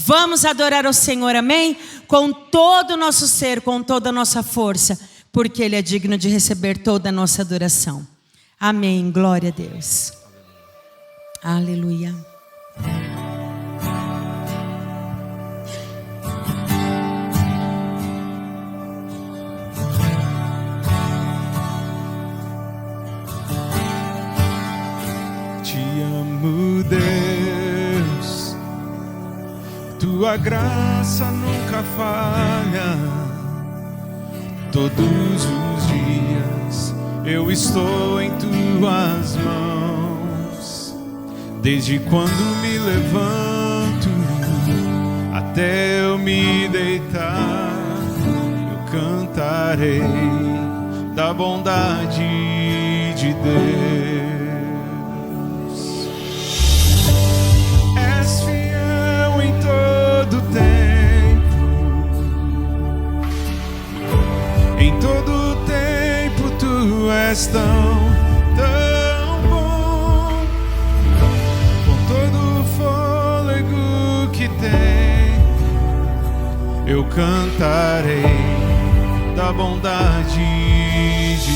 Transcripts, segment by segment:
Vamos adorar ao Senhor, amém? Com todo o nosso ser, com toda a nossa força, porque Ele é digno de receber toda a nossa adoração. Amém, glória a Deus. Aleluia. Te amo, Deus, tua graça nunca falha. Todos os dias eu estou em tuas mãos. Desde quando me levanto até eu me deitar, eu cantarei da bondade de Deus. És fiel em todo tempo, em todo tempo tu és tão bom. Com todo o fôlego que tem, eu cantarei da bondade de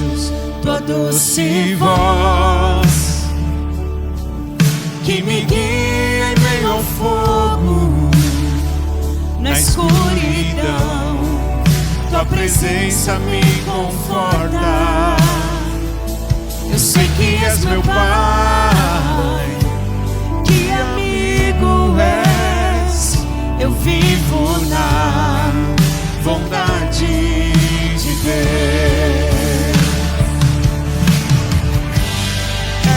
Deus. Tua doce voz que me guia em meio ao fogo, na escuridão, tua presença me conforta. Eu sei que és meu Pai, que amigo és. Eu vivo na bondade de Deus.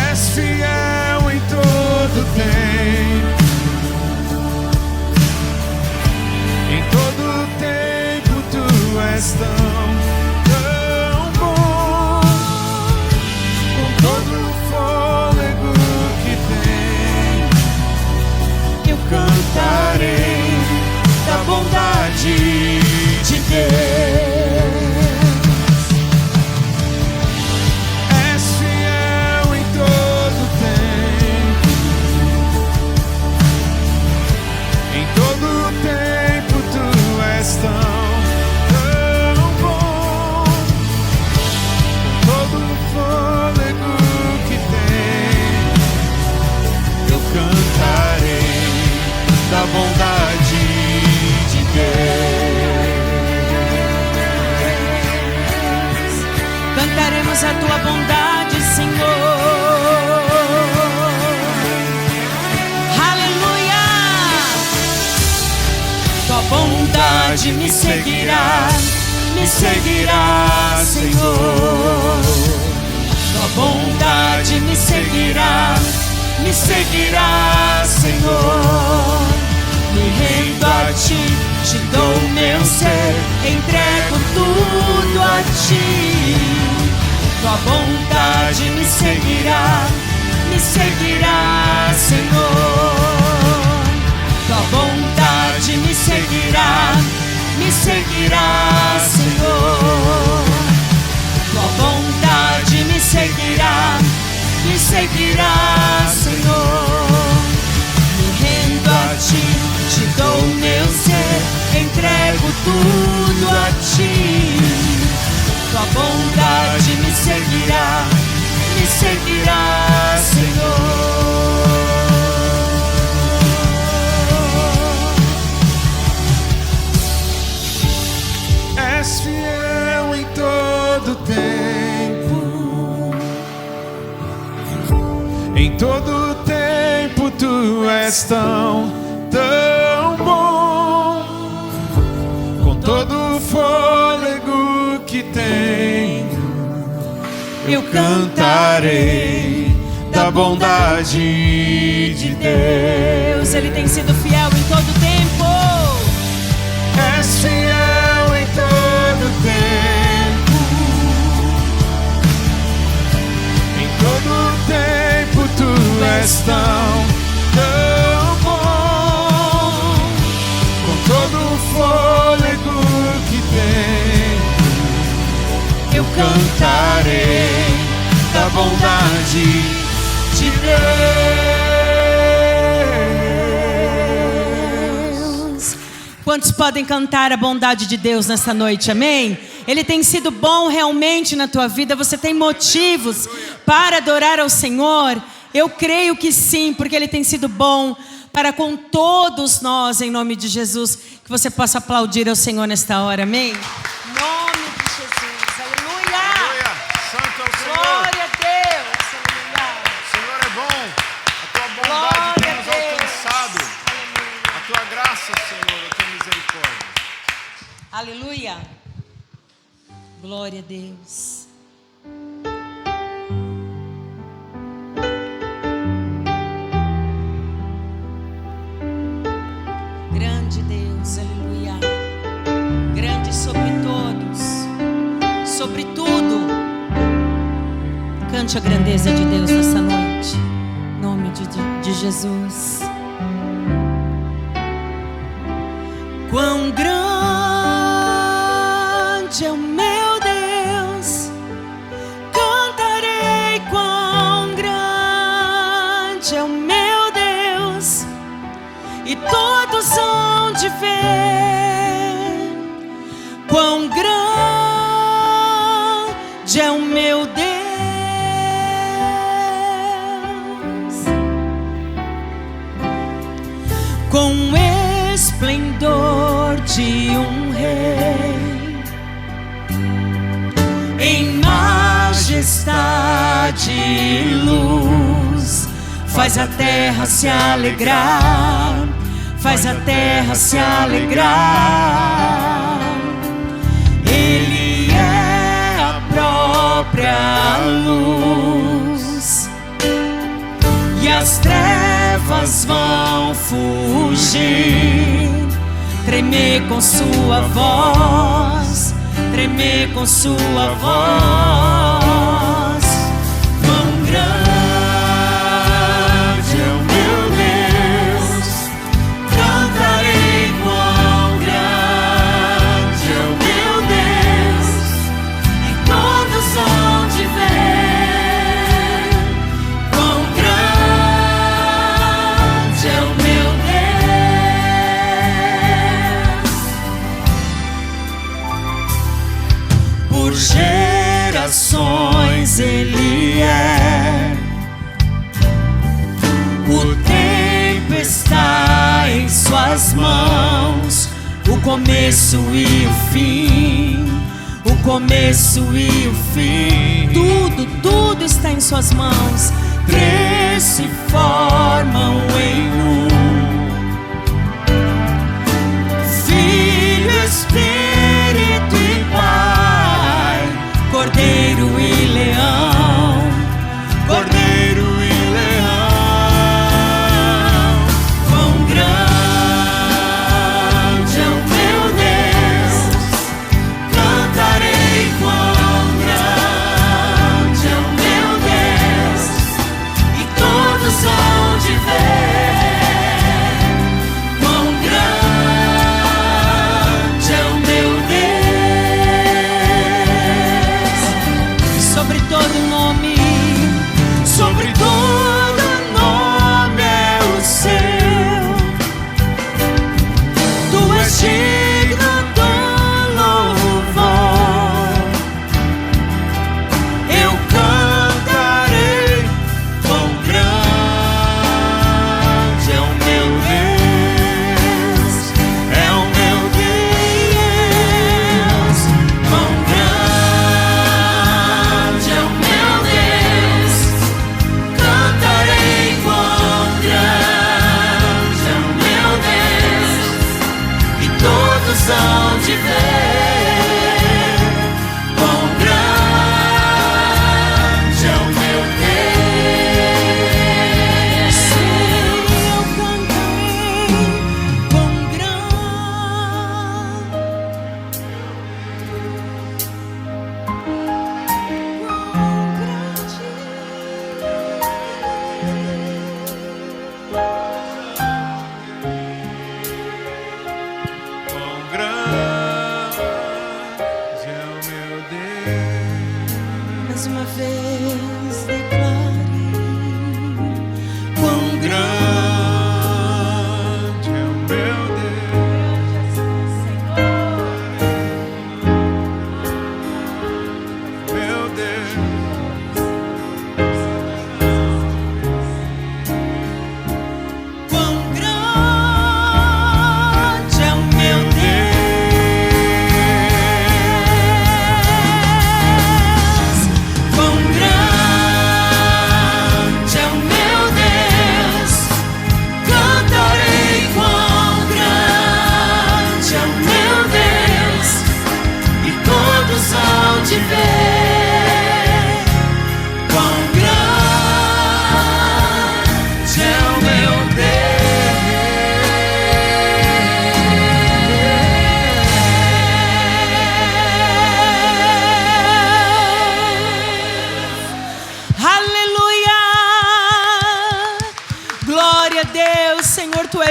És fiel em todo tempo, em todo tempo tu és tão bom. Com todo o fôlego que tem, eu cantarei da bondade de Deus. És fiel em todo tempo, em todo tempo tu és tão bom. Com todo o fôlego que tem, eu cantarei da bondade de Deus. Cantaremos a tua bondade, Senhor. Aleluia! Tua bondade me seguirá, Senhor. Tua bondade me seguirá, Senhor. Me rendo a ti, te dou meu ser, entrego tudo a ti. Tua bondade me seguirá, Senhor. Tua bondade me seguirá, Senhor. Tua bondade me seguirá, Senhor. Me rendo a ti, te dou meu ser, entrego tudo a ti. Tua bondade me seguirá, Senhor. És fiel em todo tempo, em todo tempo tu és tão bom. Com todo o fôlego que tenho, eu cantarei da bondade de Deus. Ele tem sido fiel em todo tempo. És fiel em todo tempo, em todo tempo tu és tão bom. Com todo o fôlego que tem, eu cantarei da bondade de Deus. Quantos podem cantar a bondade de Deus nesta noite, amém? Ele tem sido bom realmente na tua vida, você tem motivos para adorar ao Senhor? Eu creio que sim, porque Ele tem sido bom para com todos nós, em nome de Jesus. Que você possa aplaudir ao Senhor nesta hora, amém? Em nome de Jesus, aleluia! Aleluia. Santo é o Senhor. Glória a Deus, aleluia! O Senhor é bom. A tua bondade Glória tem a nos Deus. alcançado. Aleluia. A tua graça, Senhor, a tua misericórdia. Aleluia. Glória a Deus. Grande Deus, aleluia. Grande sobre todos, sobre tudo. Cante a grandeza de Deus nessa noite. Em nome de Jesus. Quão grande é o meu Deus, cantarei quão grande é o meu Deus, e todos hão de ver quão grande é o meu Deus. Com esplendor de um rei, em majestade e luz, faz a terra se alegrar, faz a terra se alegrar. Ele é a própria luz, e as trevas vão fugir. Tremer com sua voz, tremer com sua voz. Quão grande é o meu Deus, cantarei quão grande é o meu Deus, e todos hão de ver quão grande é o meu Por gerações Ele é. O tempo está em suas mãos, o começo e o fim, o começo e o fim. Tudo está em suas mãos. Três se formam em um: Filho, Espírito e Pai, Cordeiro e Leão, Cordeiro e Leão. Quão grande é o meu Deus, cantarei quão grande é o meu Deus, e todos hão de ver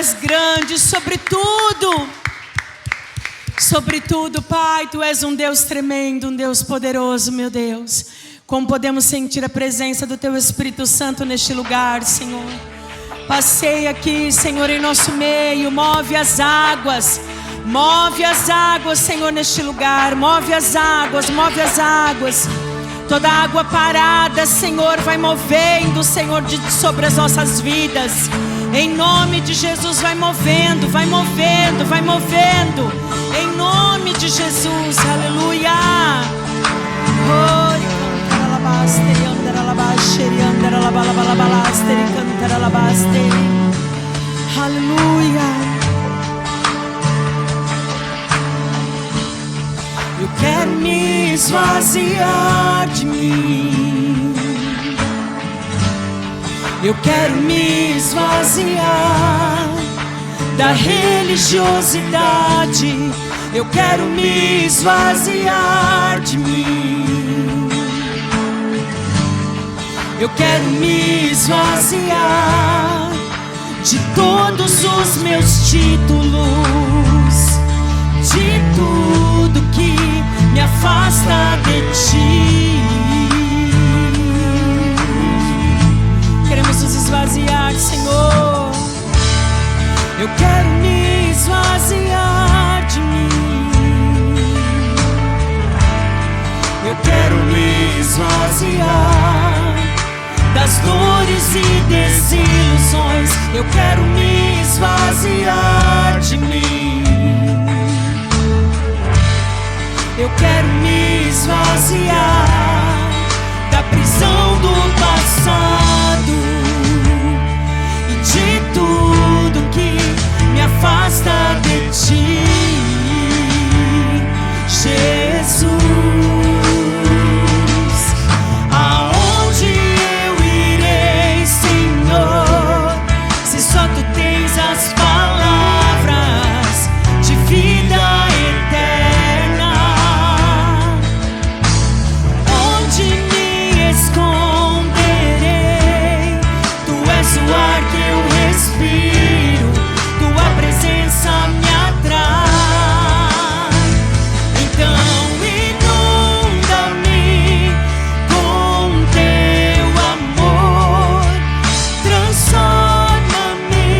és grande sobre tudo. Sobre tudo, Pai, Tu és um Deus tremendo, um Deus poderoso, meu Deus. Como podemos sentir a presença do Teu Espírito Santo neste lugar, Senhor. Passeia aqui, Senhor, em nosso meio. Move as águas, Senhor, neste lugar. Move as águas, Toda água parada, Senhor, vai movendo, Senhor, sobre as nossas vidas. Em nome de Jesus, vai movendo. Em nome de Jesus, aleluia. Aleluia. Eu quero me esvaziar de mim. Eu quero me esvaziar da religiosidade. Eu quero me esvaziar de mim. Eu quero me esvaziar de todos os meus títulos, de tudo que me afasta de Ti. Queremos nos esvaziar, Senhor. Eu quero me esvaziar de mim. Eu quero me esvaziar das dores e desilusões. Eu quero me esvaziar de mim. Eu quero me esvaziar da prisão do passado e de tudo que me afasta de Ti, Jesus. Aonde eu irei, Senhor, se só Tu tens as palavras de vida eterna? Onde me esconderei? Tu és o ar que eu respiro, Tua presença me atrai. Então inunda-me com Teu amor, transforma-me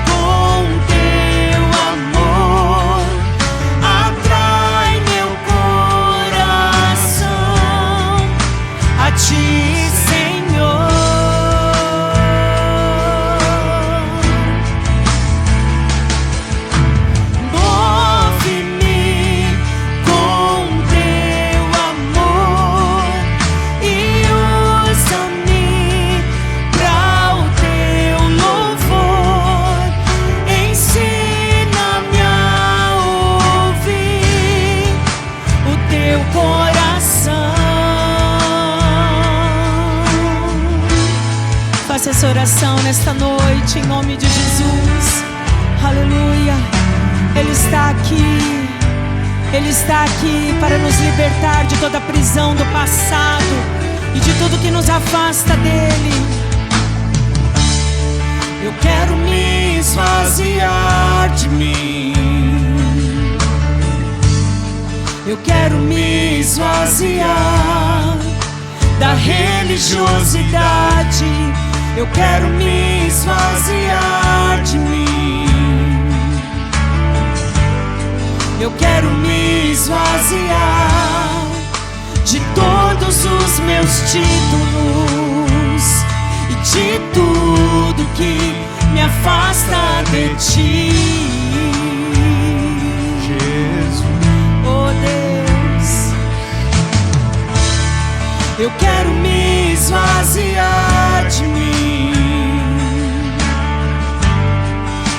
com Teu amor, atrai meu coração a Ti, Senhor. Move-me com Teu amor e usa-me para o Teu louvor. Ensina-me a ouvir o Teu coração. Faça essa oração nesta noite, em nome de Jesus. Aleluia. Ele está aqui. Ele está aqui para nos libertar de toda a prisão do passado e de tudo que nos afasta dele. Eu quero me esvaziar de mim. Eu quero me esvaziar da religiosidade. Eu quero me esvaziar de mim. Eu quero me esvaziar de todos os meus títulos e de tudo que me afasta de Ti, Jesus. Oh Deus, eu quero me esvaziar de mim.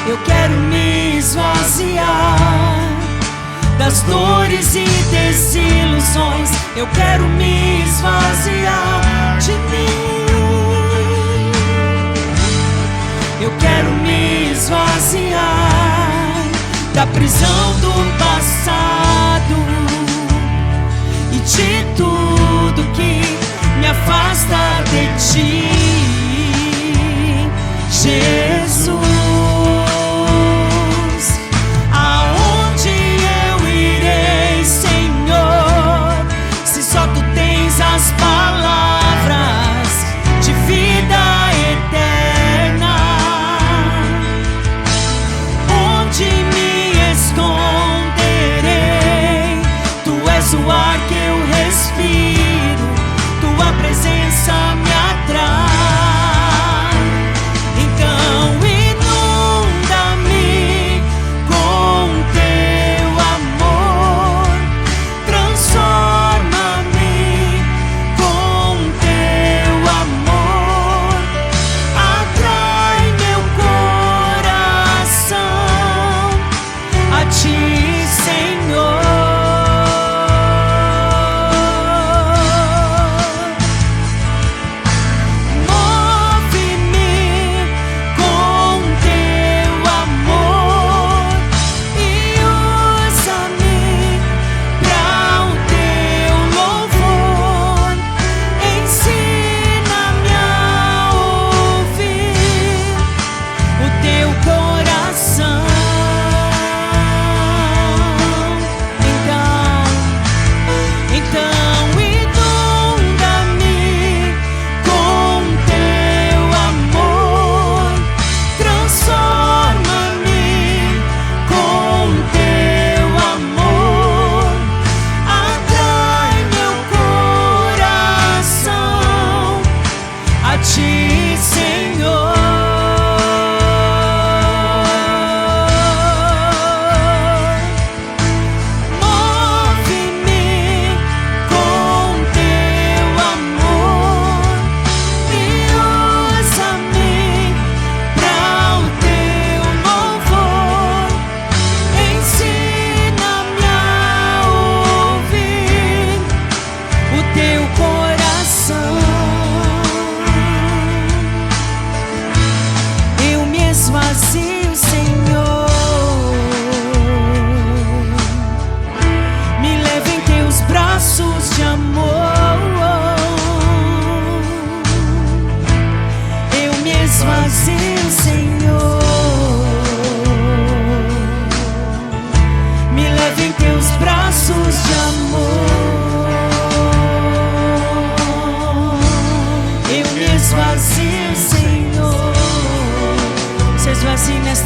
Eu quero me esvaziar das dores e desilusões. Eu quero me esvaziar de mim. Eu quero me esvaziar da prisão do passado e de tudo que me afasta de Ti, Jesus.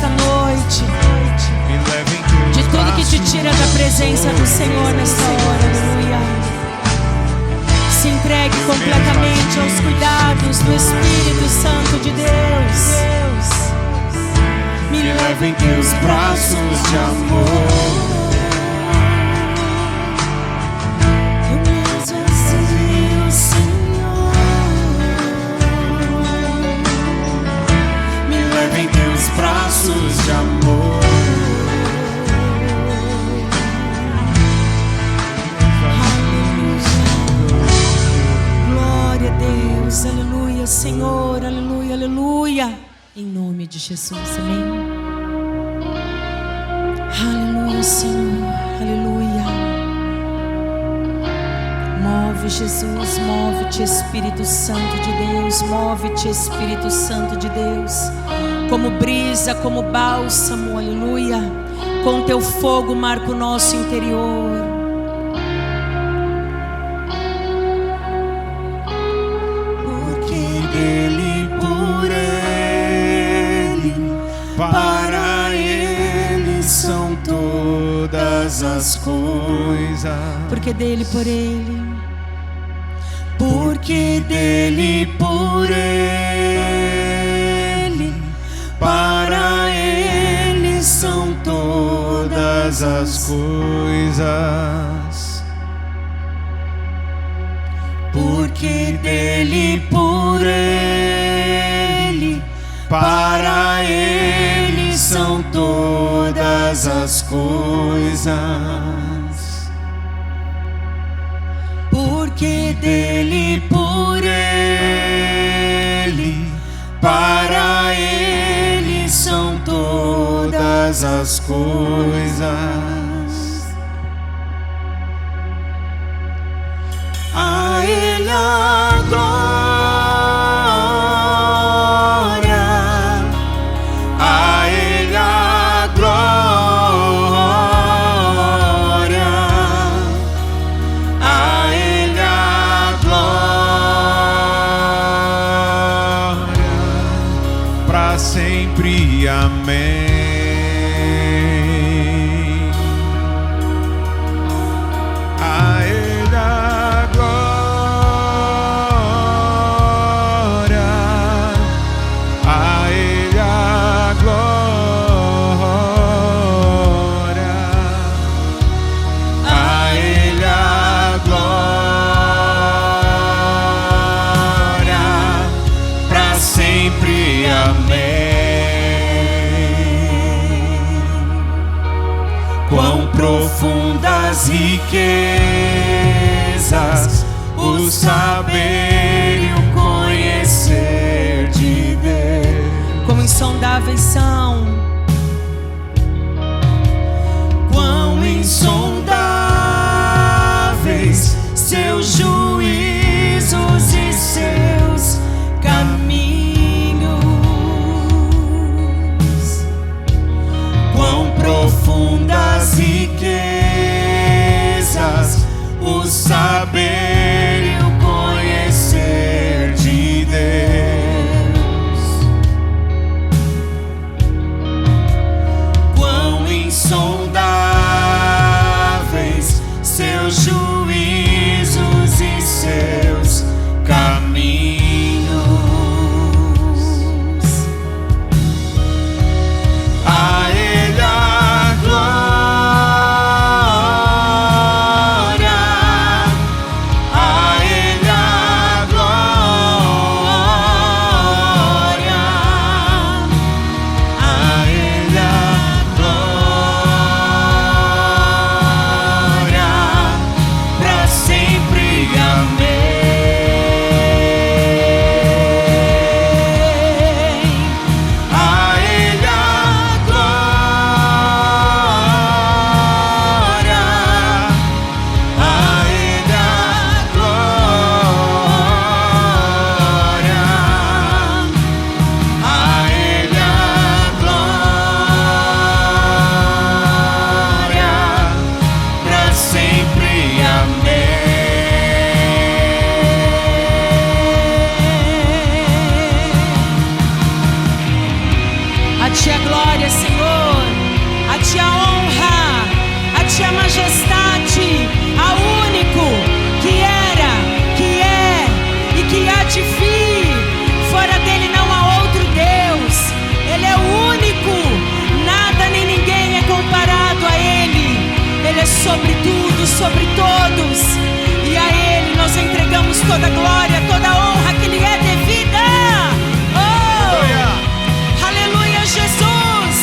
nessa noite. De tudo que te tira da presença do Senhor nesta hora, aleluia. Se entregue completamente aos cuidados do Espírito Santo de Deus. Me leva em teus braços de amor. Em teus braços de amor. Glória a Deus, aleluia, Senhor, aleluia, aleluia. Em nome de Jesus, amém. Aleluia, Senhor, aleluia. Move, Jesus, move-te, Espírito Santo de Deus, move-te, Espírito Santo de Deus. Como brisa, como bálsamo, aleluia. Com teu fogo marca o nosso interior. Porque dele, por ele, para ele são todas as coisas. Porque dele, por ele. Porque dele, por ele, para ele são todas as coisas. Porque dele, por ele, para ele são todas as coisas. Porque dele, por ele, para ele são todas as coisas. A ele a glória, a ele a glória, a ele a glória, para sempre, amém. A ele a glória, a ele a glória, a ele a glória, para sempre, amém. Quão profundas riquezas o saber e o conhecer de Deus. Quão insondáveis são. Quão insondáveis seus juízos e seus caminhos. Quão profundas riquezas o saber e o conhecer de Deus. Quão insondáveis seus juízos e seus caminhos. A ele a glória, a ele a glória, a ele a glória, sobre tudo, sobre todos. E a Ele nós entregamos toda a glória, toda a honra que lhe é devida. Oh! Aleluia, Jesus!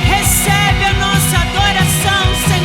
Recebe a nossa adoração, Senhor.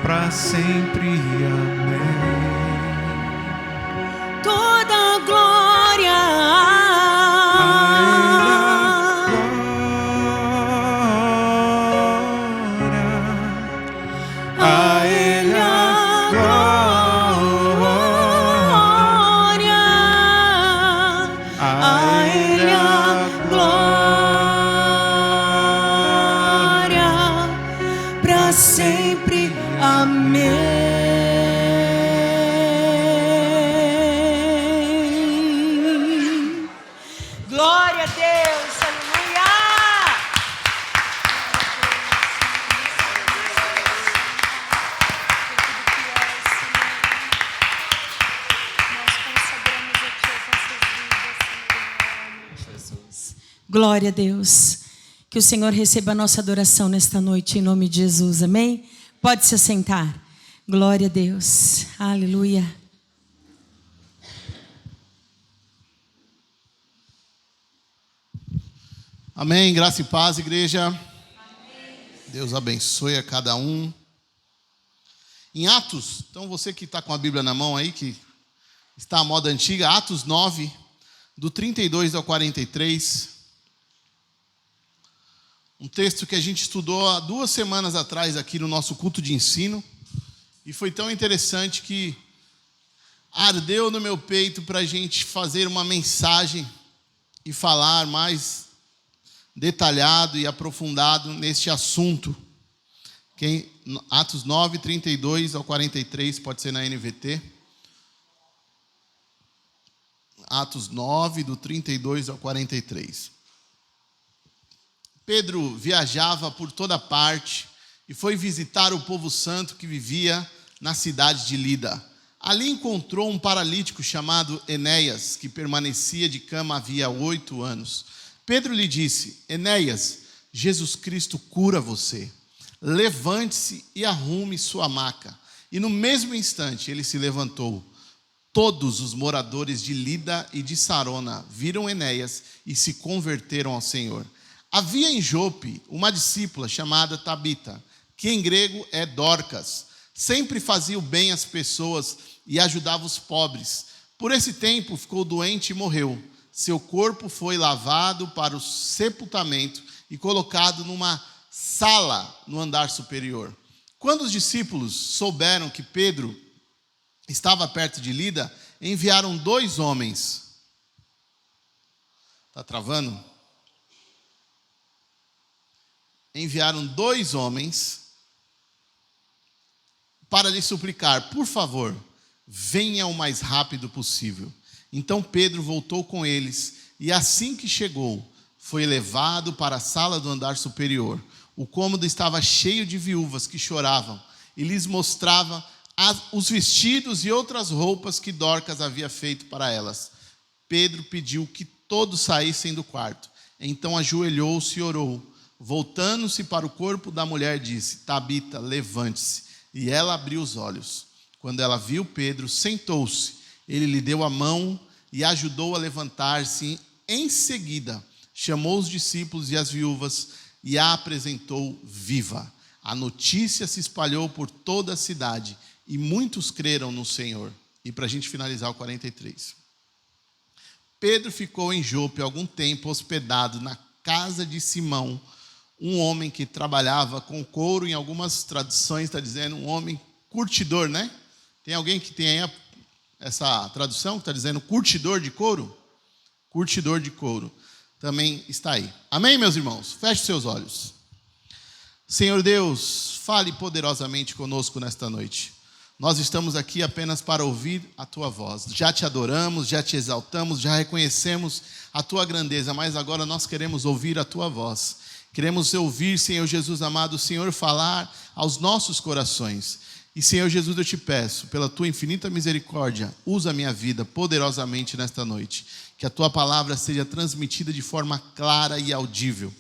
Para sempre, amém. Toda a glória, a Ele a glória, a Ele a glória, para sempre, amém. Glória a Deus, aleluia. Glória a Deus. Que o Senhor receba a nossa adoração nesta noite, em nome de Jesus, amém? Pode se assentar. Glória a Deus, aleluia. Amém, graça e paz, igreja. Amém. Deus abençoe a cada um. Em Atos, então você que está com a Bíblia na mão aí, que está à moda antiga, Atos 9, do 32 ao 43. Um texto que a gente estudou há 2 semanas atrás aqui no nosso culto de ensino. E foi tão interessante que ardeu no meu peito para a gente fazer uma mensagem e falar mais detalhado e aprofundado neste assunto. Atos 9, 32 ao 43, pode ser na NVT. Atos 9, do 32 ao 43. Pedro viajava por toda parte e foi visitar o povo santo que vivia na cidade de Lida. Ali encontrou um paralítico chamado Enéas, que permanecia de cama havia 8 anos. Pedro lhe disse: Enéas, Jesus Cristo cura você. Levante-se e arrume sua maca. E no mesmo instante ele se levantou. Todos os moradores de Lida e de Sarona viram Enéas e se converteram ao Senhor. Havia em Jope uma discípula chamada Tabita, que em grego é Dorcas. Sempre fazia o bem às pessoas e ajudava os pobres. Por esse tempo ficou doente e morreu. Seu corpo foi lavado para o sepultamento e colocado numa sala no andar superior. Quando os discípulos souberam que Pedro estava perto de Lida, enviaram 2 homens. Está travando? Enviaram 2 homens para lhe suplicar: por favor, venha o mais rápido possível. Então Pedro voltou com eles e assim que chegou, foi levado para a sala do andar superior. O cômodo estava cheio de viúvas que choravam e lhes mostrava os vestidos e outras roupas que Dorcas havia feito para elas. Pedro pediu que todos saíssem do quarto. Então ajoelhou-se e orou. Voltando-se para o corpo da mulher, disse: Tabita, levante-se. E ela abriu os olhos. Quando ela viu Pedro, sentou-se. Ele lhe deu a mão e ajudou a levantar-se. Em seguida, chamou os discípulos e as viúvas e a apresentou viva. A notícia se espalhou por toda a cidade e muitos creram no Senhor. E para a gente finalizar o 43. Pedro ficou em Jope algum tempo hospedado na casa de Simão, um homem que trabalhava com couro. Em algumas traduções está dizendo um homem curtidor, né? Tem alguém que tem aí essa tradução que está dizendo curtidor de couro? Curtidor de couro. Também está aí. Amém, meus irmãos? Feche seus olhos. Senhor Deus, fale poderosamente conosco nesta noite. Nós estamos aqui apenas para ouvir a Tua voz. Já Te adoramos, já Te exaltamos, já reconhecemos a Tua grandeza, mas agora nós queremos ouvir a Tua voz. Queremos ouvir, Senhor Jesus amado, o Senhor falar aos nossos corações. E, Senhor Jesus, eu Te peço, pela Tua infinita misericórdia, usa a minha vida poderosamente nesta noite. Que a Tua palavra seja transmitida de forma clara e audível.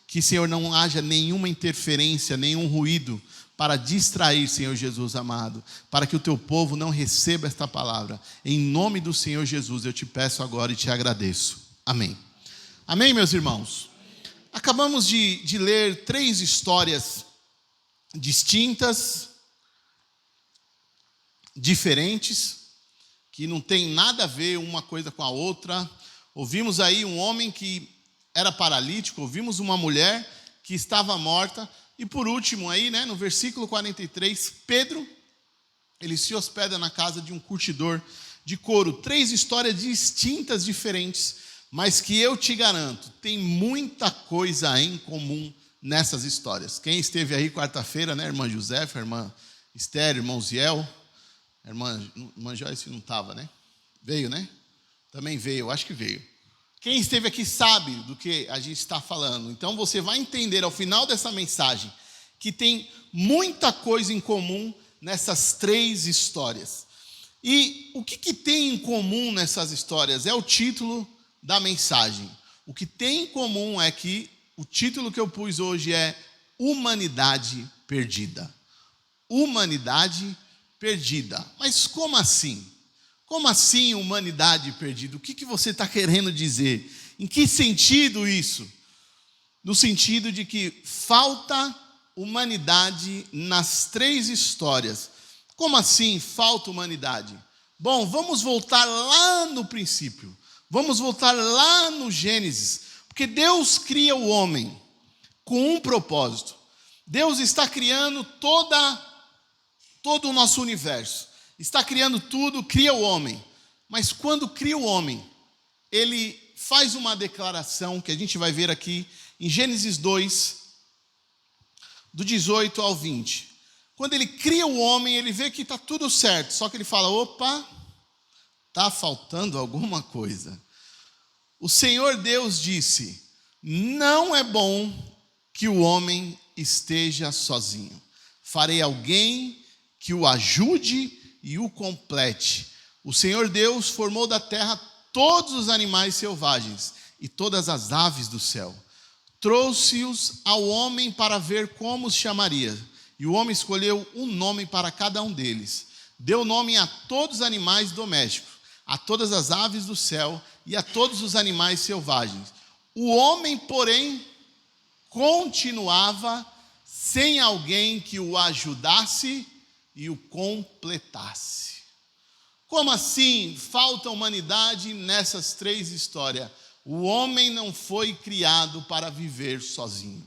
Que, Senhor, não haja nenhuma interferência, nenhum ruído para distrair, Senhor Jesus amado, para que o Teu povo não receba esta palavra. Em nome do Senhor Jesus, eu Te peço agora e Te agradeço. Amém. Amém, meus irmãos? Acabamos de ler 3 histórias distintas, diferentes, que não tem nada a ver uma coisa com a outra. Ouvimos aí um homem que era paralítico, ouvimos uma mulher que estava morta. E por último aí, né, no versículo 43, Pedro, ele se hospeda na casa de um curtidor de couro. 3 histórias distintas, diferentes, mas que eu te garanto, tem muita coisa em comum nessas histórias. Quem esteve aí quarta-feira, né, irmã Josefa, irmã Esther, irmão Ziel, irmã Joyce não estava, né? Veio, né? Também veio, eu acho que veio. Quem esteve aqui sabe do que a gente está falando. Então você vai entender ao final dessa mensagem que tem muita coisa em comum nessas 3 histórias. E o que tem em comum nessas histórias? É o título da mensagem. O que tem em comum é que o título que eu pus hoje é Humanidade Perdida. Humanidade perdida. Mas como assim? Como assim humanidade perdida? O que você está querendo dizer? Em que sentido isso? No sentido de que falta humanidade nas 3 histórias. Como assim falta humanidade? Bom, vamos voltar lá no princípio. Vamos voltar lá no Gênesis. Porque Deus cria o homem com um propósito. Deus está criando todo o nosso universo. Está criando tudo, cria o homem. Mas quando cria o homem, ele faz uma declaração que a gente vai ver aqui em Gênesis 2, do 18 ao 20. Quando ele cria o homem, ele vê que está tudo certo. Só que ele fala, opa, está faltando alguma coisa. O Senhor Deus disse, não é bom que o homem esteja sozinho. Farei alguém que o ajude e o complete. O Senhor Deus formou da terra todos os animais selvagens e todas as aves do céu. Trouxe-os ao homem para ver como os chamaria. E o homem escolheu um nome para cada um deles. Deu nome a todos os animais domésticos, a todas as aves do céu e a todos os animais selvagens. O homem, porém, continuava sem alguém que o ajudasse e o completasse. Como assim falta humanidade nessas 3 histórias? O homem não foi criado para viver sozinho.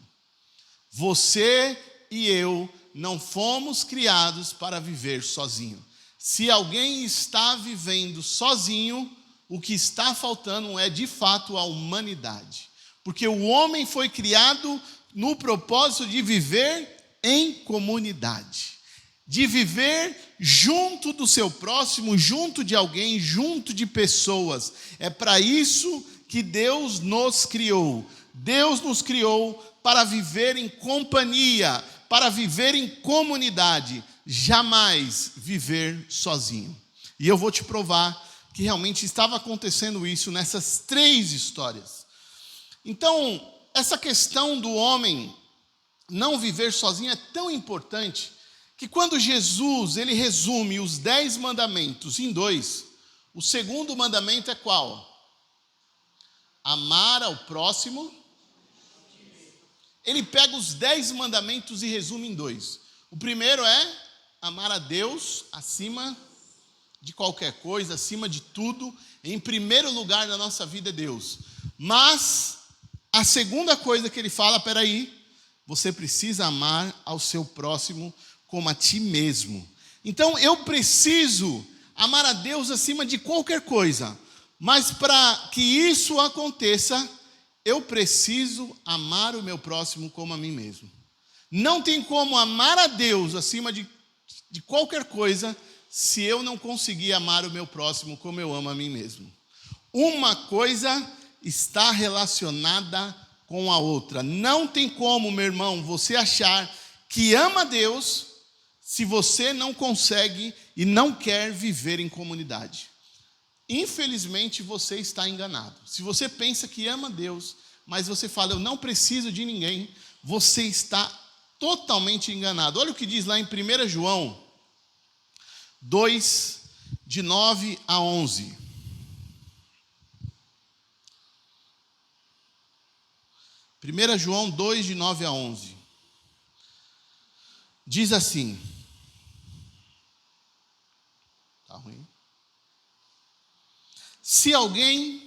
Você e eu não fomos criados para viver sozinho. Se alguém está vivendo sozinho, o que está faltando é de fato a humanidade. Porque o homem foi criado no propósito de viver em comunidade. De viver junto do seu próximo, junto de alguém, junto de pessoas. É para isso que Deus nos criou. Deus nos criou para viver em companhia, para viver em comunidade, jamais viver sozinho. E eu vou te provar que realmente estava acontecendo isso nessas 3 histórias. Então, essa questão do homem não viver sozinho é tão importante que quando Jesus ele resume os 10 mandamentos em 2, o segundo mandamento é qual? Amar ao próximo. Ele pega os 10 mandamentos e resume em 2. O primeiro é amar a Deus acima de qualquer coisa, acima de tudo. Em primeiro lugar na nossa vida é Deus. Mas a segunda coisa que ele fala, peraí, você precisa amar ao seu próximo como a ti mesmo. Então eu preciso amar a Deus acima de qualquer coisa. Mas para que isso aconteça, eu preciso amar o meu próximo como a mim mesmo. Não tem como amar a Deus acima de qualquer coisa se eu não conseguir amar o meu próximo como eu amo a mim mesmo. Uma coisa está relacionada com a outra. Não tem como, meu irmão, você achar que ama a Deus se você não consegue e não quer viver em comunidade. Infelizmente, você está enganado. Se você pensa que ama Deus, mas você fala, eu não preciso de ninguém, você está totalmente enganado. Olha o que diz lá em 1 João 2, de 9 a 11. Primeira João 2, de 9 a 11. Diz assim. Tá ruim. Se alguém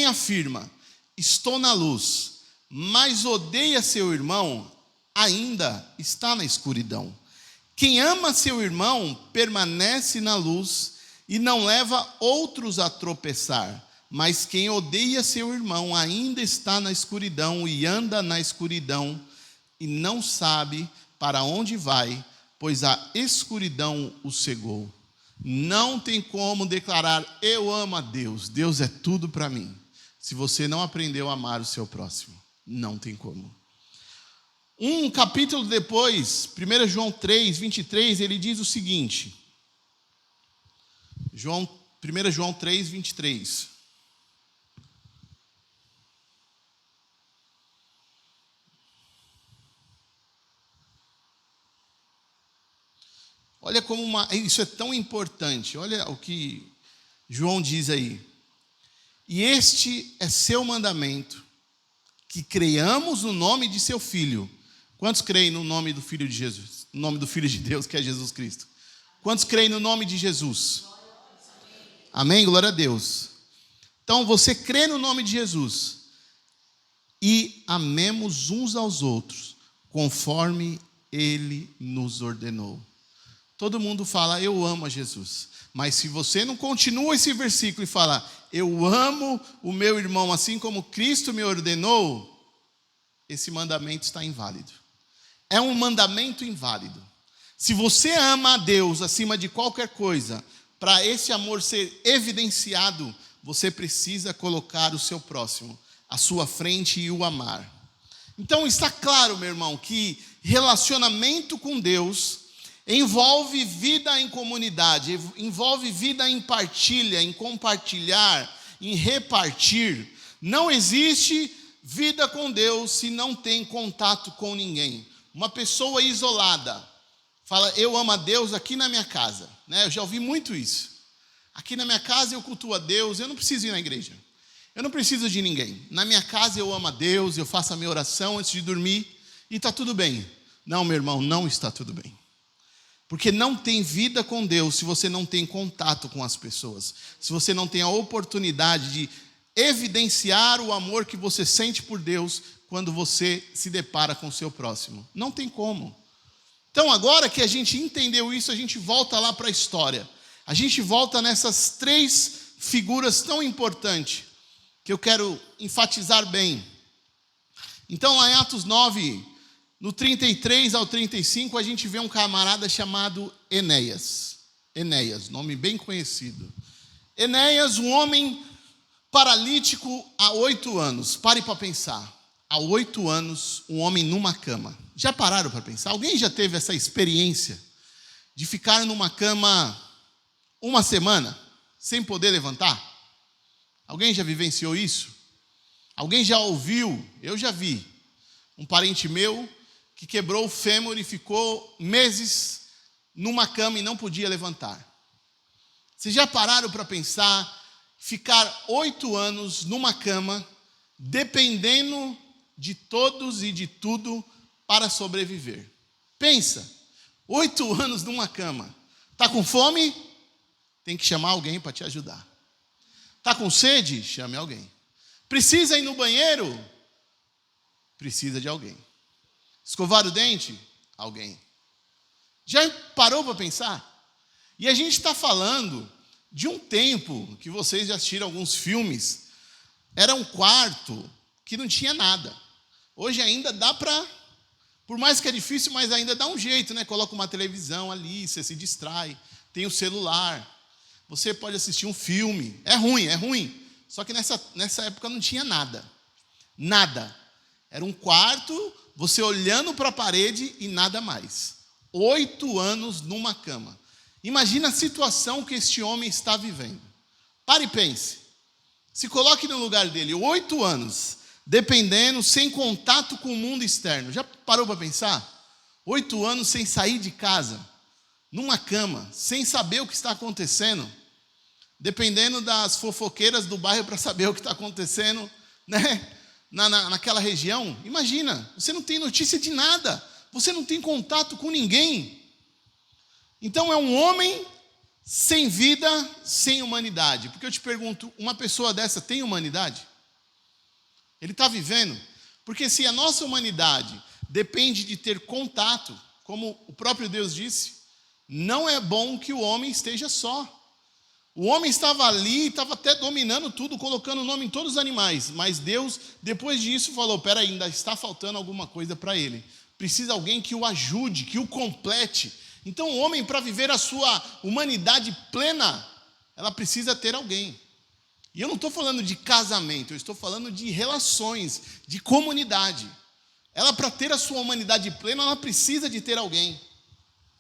afirma, estou na luz, mas odeia seu irmão, ainda está na escuridão. Quem ama seu irmão permanece na luz e não leva outros a tropeçar. Mas quem odeia seu irmão ainda está na escuridão e anda na escuridão e não sabe para onde vai, pois a escuridão o cegou. Não tem como declarar, eu amo a Deus, Deus é tudo para mim, se você não aprendeu a amar o seu próximo. Não tem como. Um capítulo depois, 1 João 3, 23, ele diz o seguinte. 1 João 3, 23. Olha como isso é tão importante. Olha o que João diz aí. E este é seu mandamento, que creiamos no nome de seu Filho. Quantos creem no nome do Filho de Jesus? No nome do Filho de Deus, que é Jesus Cristo. Quantos creem no nome de Jesus? Amém? Glória a Deus. Então você crê no nome de Jesus. E amemos uns aos outros, conforme Ele nos ordenou. Todo mundo fala, eu amo a Jesus. Mas se você não continua esse versículo e fala, eu amo o meu irmão assim como Cristo me ordenou, esse mandamento está inválido. É um mandamento inválido. Se você ama a Deus acima de qualquer coisa, para esse amor ser evidenciado, você precisa colocar o seu próximo à sua frente e o amar. Então está claro, meu irmão, que relacionamento com Deus envolve vida em comunidade, envolve vida em partilha, em compartilhar, em repartir. Não existe vida com Deus se não tem contato com ninguém. Uma pessoa isolada fala, eu amo a Deus aqui na minha casa. Eu já ouvi muito isso. Aqui na minha casa eu cultuo a Deus, eu não preciso ir na igreja. Eu não preciso de ninguém. Na minha casa eu amo a Deus, eu faço a minha oração antes de dormir e está tudo bem. Não, meu irmão, não está tudo bem. Porque não tem vida com Deus se você não tem contato com as pessoas. Se você não tem a oportunidade de evidenciar o amor que você sente por Deus quando você se depara com o seu próximo. Não tem como. Então agora que a gente entendeu isso, a gente volta lá para a história. A gente volta nessas 3 figuras tão importantes que eu quero enfatizar bem. Então lá em Atos 9... no 33 ao 35, a gente vê um camarada chamado Enéas. Enéas, nome bem conhecido. Enéas, um homem Paralítico há 8 anos. Pare para pensar. Há 8 anos, um homem numa cama. Já pararam para pensar? Alguém já teve essa experiência de ficar numa cama uma semana sem poder levantar? Alguém já vivenciou isso? Alguém já ouviu? Eu já vi. Um parente meu que quebrou o fêmur e ficou meses numa cama e não podia levantar. Vocês já pararam para pensar ficar 8 anos numa cama, dependendo de todos e de tudo para sobreviver? Pensa, 8 anos numa cama. Está com fome? Tem que chamar alguém para te ajudar. Está com sede? Chame alguém. Precisa ir no banheiro? Precisa de alguém. Escovar o dente? Alguém. Já parou para pensar? E a gente está falando de um tempo que vocês já assistiram alguns filmes. Era um quarto que não tinha nada. Hoje ainda dá para, por mais que é difícil, mas ainda dá um jeito, né? Coloca uma televisão ali, você se distrai. Tem o celular. Você pode assistir um filme. É ruim. Só que nessa época não tinha nada. Nada. Era um quarto, você olhando para a parede e nada mais. 8 anos numa cama. Imagina a situação que este homem está vivendo. Pare e pense. Se coloque no lugar dele. 8 anos, dependendo, sem contato com o mundo externo. Já parou para pensar? 8 anos sem sair de casa, numa cama, sem saber o que está acontecendo. Dependendo das fofoqueiras do bairro para saber o que está acontecendo, né? Naquela região. Imagina, você não tem notícia de nada. Você não tem contato com ninguém. Então é um homem sem vida, sem humanidade. Porque eu te pergunto, uma pessoa dessa tem humanidade? Ele está vivendo? Porque se a nossa humanidade depende de ter contato, como o próprio Deus disse, não é bom que o homem esteja só. O homem estava ali, estava até dominando tudo, colocando o nome em todos os animais. Mas Deus, depois disso, falou, peraí, ainda está faltando alguma coisa para ele. Precisa alguém que o ajude, que o complete. Então o homem, para viver a sua humanidade plena, ela precisa ter alguém. E eu não estou falando de casamento, eu estou falando de relações, de comunidade. Ela, para ter a sua humanidade plena, ela precisa de ter alguém.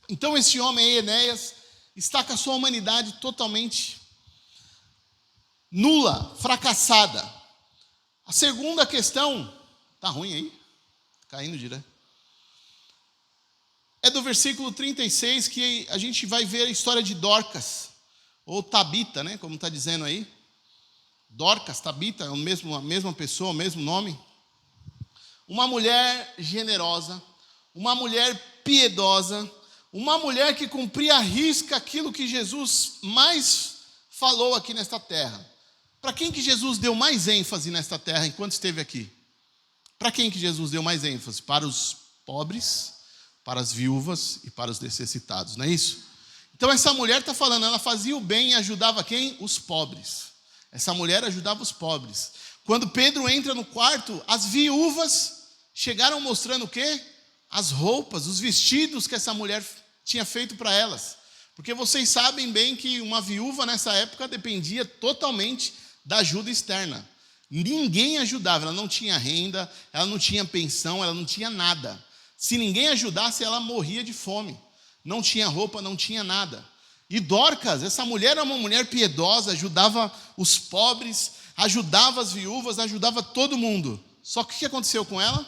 Então esse homem aí, Enéas, está com a sua humanidade totalmente nula, fracassada. A segunda questão, está ruim aí? Caindo direto. É do versículo 36 que a gente vai ver a história de Dorcas, ou Tabita, né, como está dizendo aí. Dorcas, Tabita, é a mesma pessoa, o mesmo nome. Uma mulher generosa, uma mulher piedosa, uma mulher que cumpria à risca aquilo que Jesus mais falou aqui nesta terra. Para quem que Jesus deu mais ênfase nesta terra enquanto esteve aqui? Para quem que Jesus deu mais ênfase? Para os pobres, para as viúvas e para os necessitados, não é isso? Então essa mulher está falando, ela fazia o bem e ajudava quem? Os pobres. Essa mulher ajudava os pobres. Quando Pedro entra no quarto, as viúvas chegaram mostrando o quê? As roupas, os vestidos que essa mulher tinha feito para elas. Porque vocês sabem bem que uma viúva nessa época dependia totalmente da ajuda externa. Ninguém ajudava, ela não tinha renda, ela não tinha pensão, ela não tinha nada. Se ninguém ajudasse, ela morria de fome. Não tinha roupa, não tinha nada. E Dorcas, essa mulher era uma mulher piedosa, ajudava os pobres, ajudava as viúvas, ajudava todo mundo. Só que o que aconteceu com ela?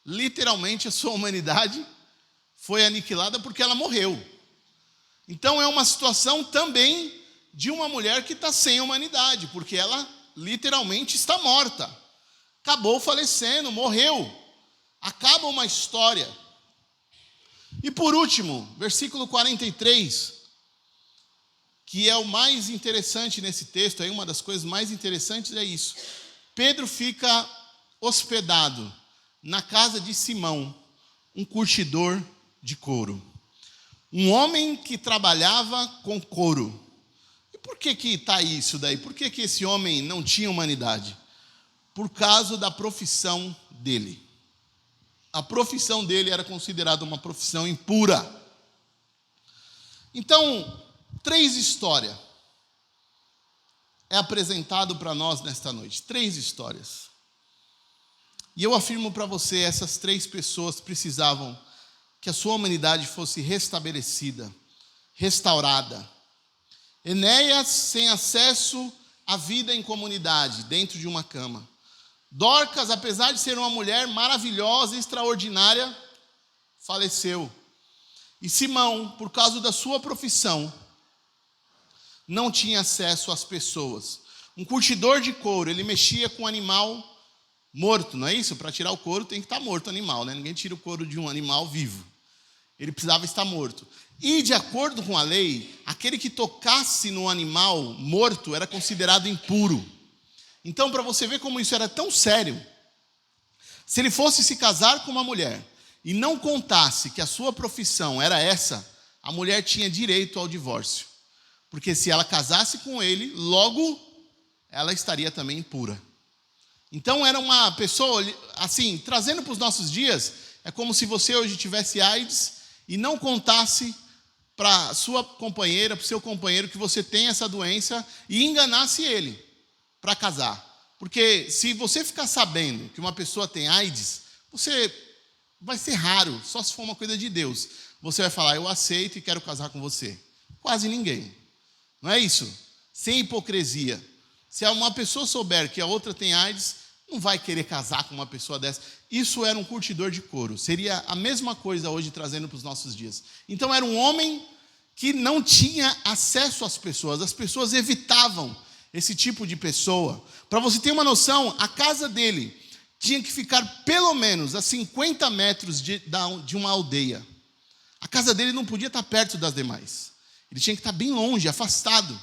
Literalmente a sua humanidade foi aniquilada porque ela morreu. Então é uma situação também de uma mulher que está sem humanidade, porque ela literalmente está morta. Acabou falecendo, morreu. Acaba uma história. E por último, versículo 43, que é o mais interessante nesse texto, aí uma das coisas mais interessantes é isso. Pedro fica hospedado na casa de Simão, um curtidor de couro. Um homem que trabalhava com couro. E por que está isso daí? Por que esse homem não tinha humanidade? Por causa da profissão dele. A profissão dele era considerada uma profissão impura. Então, 3 histórias. é apresentado para nós nesta noite. 3 histórias. E eu afirmo para você, essas 3 pessoas precisavam que a sua humanidade fosse restabelecida, restaurada. Enéas sem acesso à vida em comunidade, dentro de uma cama. Dorcas, apesar de ser uma mulher maravilhosa, extraordinária, faleceu. E Simão, por causa da sua profissão, não tinha acesso às pessoas. Um curtidor de couro, ele mexia com um animal morto, não é isso? Para tirar o couro tem que estar morto o animal, né? Ninguém tira o couro de um animal vivo. Ele precisava estar morto. E de acordo com a lei, aquele que tocasse no animal morto era considerado impuro. Então, para você ver como isso era tão sério, se ele fosse se casar com uma mulher e não contasse que a sua profissão era essa, a mulher tinha direito ao divórcio. Porque se ela casasse com ele, logo ela estaria também impura. Então era uma pessoa, assim, trazendo para os nossos dias, é como se você hoje tivesse AIDS e não contasse para sua companheira, para o seu companheiro que você tem essa doença e enganasse ele para casar. Porque se você ficar sabendo que uma pessoa tem AIDS, você vai ser raro, só se for uma coisa de Deus. Você vai falar, eu aceito e quero casar com você. Quase ninguém. Não é isso? Sem hipocrisia. Se uma pessoa souber que a outra tem AIDS, não vai querer casar com uma pessoa dessa. Isso era um curtidor de couro. Seria a mesma coisa hoje trazendo para os nossos dias. Então era um homem que não tinha acesso às pessoas. As pessoas evitavam esse tipo de pessoa. Para você ter uma noção, a casa dele tinha que ficar pelo menos a 50 metros de uma aldeia. A casa dele não podia estar perto das demais. Ele tinha que estar bem longe, afastado.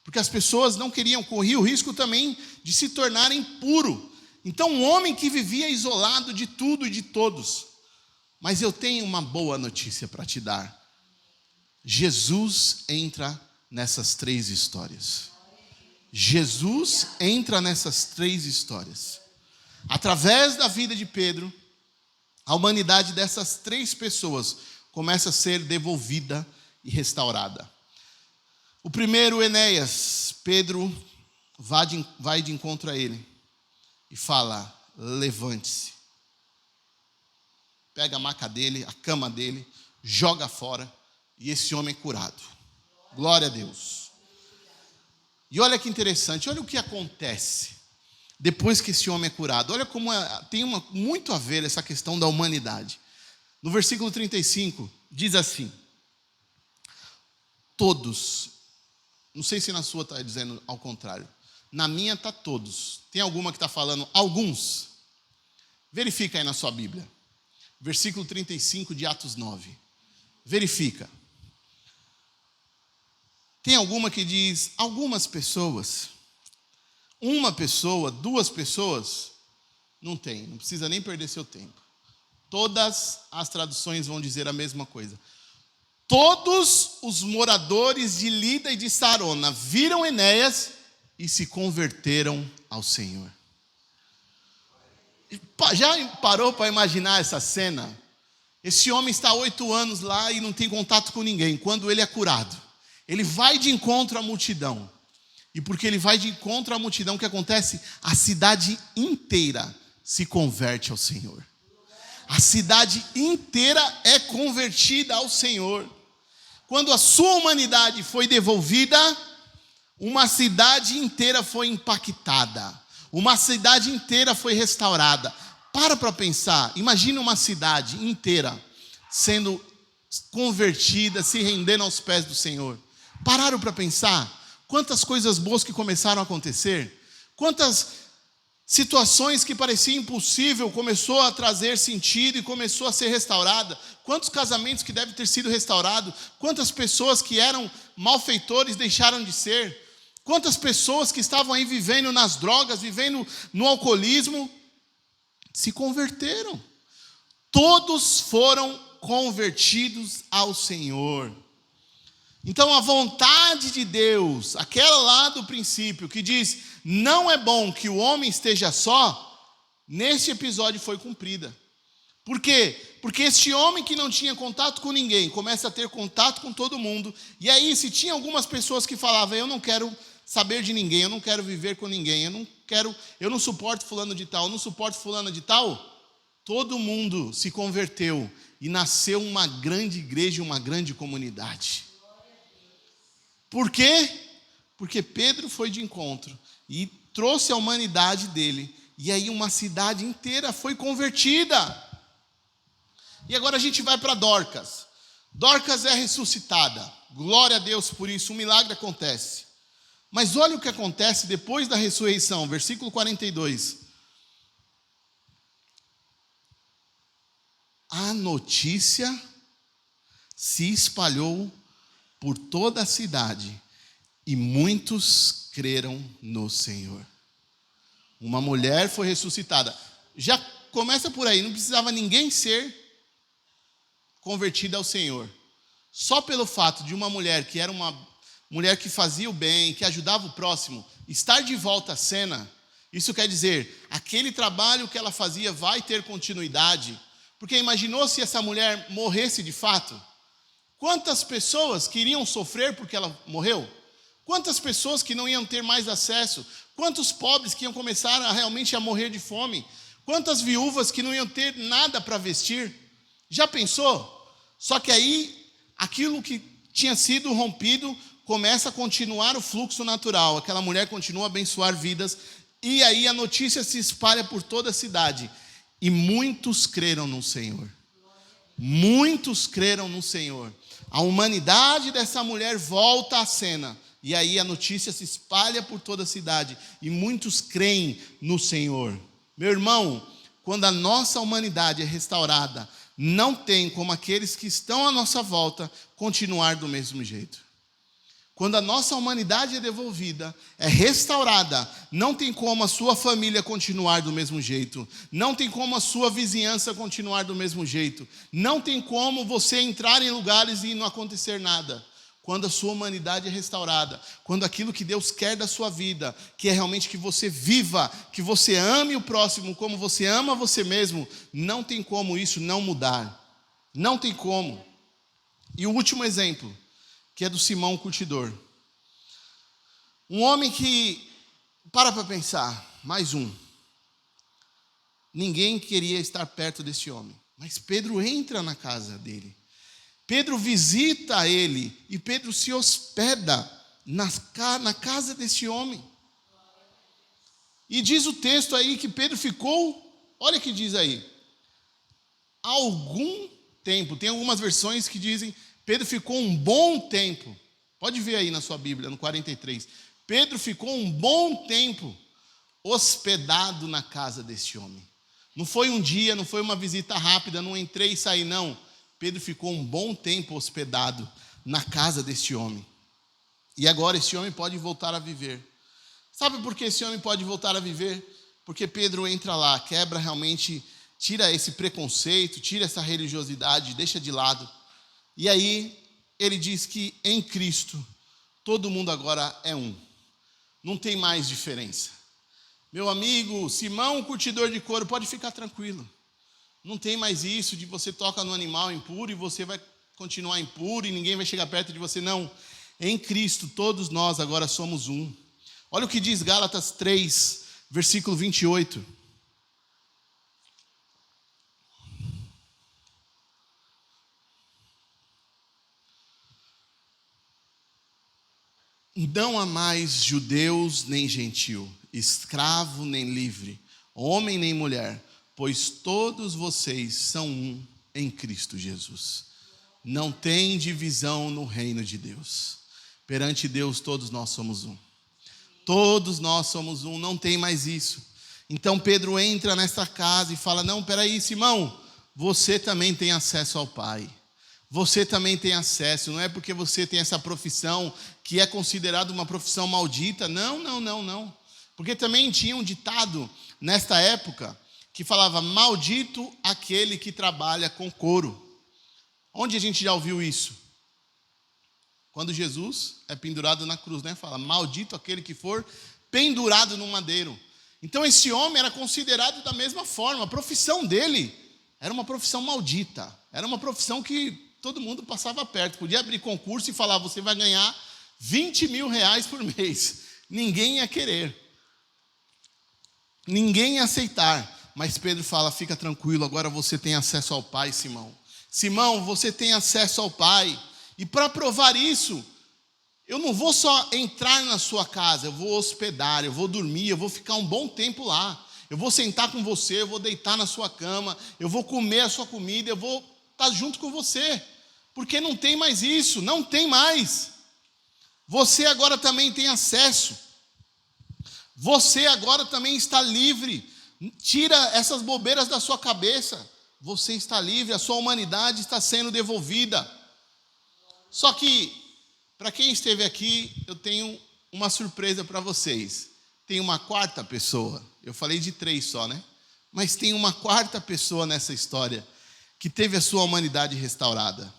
Porque as pessoas não queriam, correr o risco também de se tornarem impuro. Então, um homem que vivia isolado de tudo e de todos. Mas eu tenho uma boa notícia para te dar. Jesus entra nessas 3 histórias. Jesus entra nessas 3 histórias. Através da vida de Pedro, a humanidade dessas 3 pessoas começa a ser devolvida e restaurada. O primeiro, Enéas, Pedro vai de encontro a ele e fala, levante-se. Pega a maca dele, a cama dele, joga fora e esse homem é curado. Glória a Deus. E olha que interessante, olha o que acontece depois que esse homem é curado. Olha como tem muito a ver essa questão da humanidade. No versículo 35, diz assim, todos, não sei se na sua está dizendo ao contrário, na minha está todos. Tem alguma que está falando alguns? Verifica aí na sua Bíblia. Versículo 35 de Atos 9. Verifica. Tem alguma que diz algumas pessoas. Uma pessoa, 2 pessoas. Não tem, não precisa nem perder seu tempo. Todas as traduções vão dizer a mesma coisa. Todos os moradores de Lida e de Sarona viram Enéas e se converteram ao Senhor. Já parou para imaginar essa cena? Esse homem está há 8 anos lá e não tem contato com ninguém. Quando ele é curado, ele vai de encontro à multidão. E porque ele vai de encontro à multidão, o que acontece? A cidade inteira se converte ao Senhor. A cidade inteira é convertida ao Senhor. Quando a sua humanidade foi devolvida, uma cidade inteira foi impactada. Uma cidade inteira foi restaurada. Para pensar, imagine uma cidade inteira sendo convertida, se rendendo aos pés do Senhor. Pararam para pensar quantas coisas boas que começaram a acontecer? Quantas situações que pareciam impossível começou a trazer sentido e começou a ser restaurada? Quantos casamentos que devem ter sido restaurados? Quantas pessoas que eram malfeitores deixaram de ser? Quantas pessoas que estavam aí vivendo nas drogas, vivendo no alcoolismo, se converteram? Todos foram convertidos ao Senhor. Então a vontade de Deus, aquela lá do princípio que diz, não é bom que o homem esteja só, nesse episódio foi cumprida. Por quê? Porque este homem que não tinha contato com ninguém, começa a ter contato com todo mundo, e aí se tinha algumas pessoas que falavam, eu não quero saber de ninguém, eu não quero viver com ninguém, eu não suporto fulano de tal, eu não suporto fulana de tal. Todo mundo se converteu e nasceu uma grande igreja, uma grande comunidade. Por quê? Porque Pedro foi de encontro e trouxe a humanidade dele, e aí uma cidade inteira foi convertida. E agora a gente vai para Dorcas. Dorcas é ressuscitada, glória a Deus por isso, um milagre acontece. Mas olha o que acontece depois da ressurreição, versículo 42. A notícia se espalhou por toda a cidade e muitos creram no Senhor. Uma mulher foi ressuscitada. Já começa por aí, não precisava ninguém ser convertida ao Senhor. Só pelo fato de uma mulher que era uma mulher que fazia o bem, que ajudava o próximo, estar de volta à cena, isso quer dizer, aquele trabalho que ela fazia vai ter continuidade. Porque imaginou se essa mulher morresse de fato? Quantas pessoas que iriam sofrer porque ela morreu? Quantas pessoas que não iam ter mais acesso? Quantos pobres que iam começar realmente a morrer de fome? Quantas viúvas que não iam ter nada para vestir? Já pensou? Só que aí, aquilo que tinha sido rompido começa a continuar o fluxo natural. Aquela mulher continua a abençoar vidas. E aí a notícia se espalha por toda a cidade. E muitos creram no Senhor. Muitos creram no Senhor. A humanidade dessa mulher volta à cena. E aí a notícia se espalha por toda a cidade. E muitos creem no Senhor. Meu irmão, quando a nossa humanidade é restaurada, não tem como aqueles que estão à nossa volta continuar do mesmo jeito. Quando a nossa humanidade é devolvida, é restaurada, não tem como a sua família continuar do mesmo jeito. Não tem como a sua vizinhança continuar do mesmo jeito. Não tem como você entrar em lugares e não acontecer nada. Quando a sua humanidade é restaurada, quando aquilo que Deus quer da sua vida, que é realmente que você viva, que você ame o próximo como você ama você mesmo, não tem como isso não mudar. Não tem como. E o último exemplo, que é do Simão o Curtidor. Um homem que, para pensar, mais um. Ninguém queria estar perto desse homem, mas Pedro entra na casa dele. Pedro visita ele e Pedro se hospeda na casa desse homem. E diz o texto aí que Pedro ficou, olha o que diz aí, algum tempo. Tem algumas versões que dizem Pedro ficou um bom tempo. Pode ver aí na sua Bíblia, no 43. Pedro ficou um bom tempo hospedado na casa desse homem. Não foi um dia, não foi uma visita rápida, não entrei e saí, não. Pedro ficou um bom tempo hospedado na casa deste homem. E agora esse homem pode voltar a viver. Sabe por que esse homem pode voltar a viver? Porque Pedro entra lá, quebra realmente, tira esse preconceito, tira essa religiosidade, deixa de lado. E aí ele diz que em Cristo todo mundo agora é um. Não tem mais diferença. Meu amigo, Simão, curtidor de couro, pode ficar tranquilo. Não tem mais isso de você toca no animal impuro e você vai continuar impuro e ninguém vai chegar perto de você. Não. Em Cristo todos nós agora somos um. Olha o que diz Gálatas 3, versículo 28. Não há mais judeus nem gentil, escravo nem livre, homem nem mulher, pois todos vocês são um em Cristo Jesus. Não tem divisão no reino de Deus. Perante Deus todos nós somos um. Todos nós somos um, não tem mais isso. Então Pedro entra nessa casa e fala, não, peraí, Simão, você também tem acesso ao Pai. Você também tem acesso, não é porque você tem essa profissão que é considerada uma profissão maldita. Não. Porque também tinha um ditado nesta época que falava, maldito aquele que trabalha com couro. Onde a gente já ouviu isso? Quando Jesus é pendurado na cruz, né? Fala, maldito aquele que for pendurado no madeiro. Então esse homem era considerado da mesma forma. A profissão dele era uma profissão maldita. Era uma profissão que todo mundo passava perto. Podia abrir concurso e falar, você vai ganhar 20 mil reais por mês. ninguém ia querer. Ninguém ia aceitar. Mas Pedro fala, fica tranquilo, agora você tem acesso ao Pai, Simão. Simão, você tem acesso ao Pai. E para provar isso, eu não vou só entrar na sua casa, eu vou hospedar, eu vou dormir, eu vou ficar um bom tempo lá. Eu vou sentar com você, eu vou deitar na sua cama, eu vou comer a sua comida, eu vou estar junto com você. Porque não tem mais isso, não tem mais. Você agora também tem acesso. Você agora também está livre. Tira essas bobeiras da sua cabeça. Você está livre, a sua humanidade está sendo devolvida. Só que, para quem esteve aqui, eu tenho uma surpresa para vocês. Tem uma quarta pessoa. Eu falei de 3 só, né? Mas tem uma quarta pessoa nessa história que teve a sua humanidade restaurada.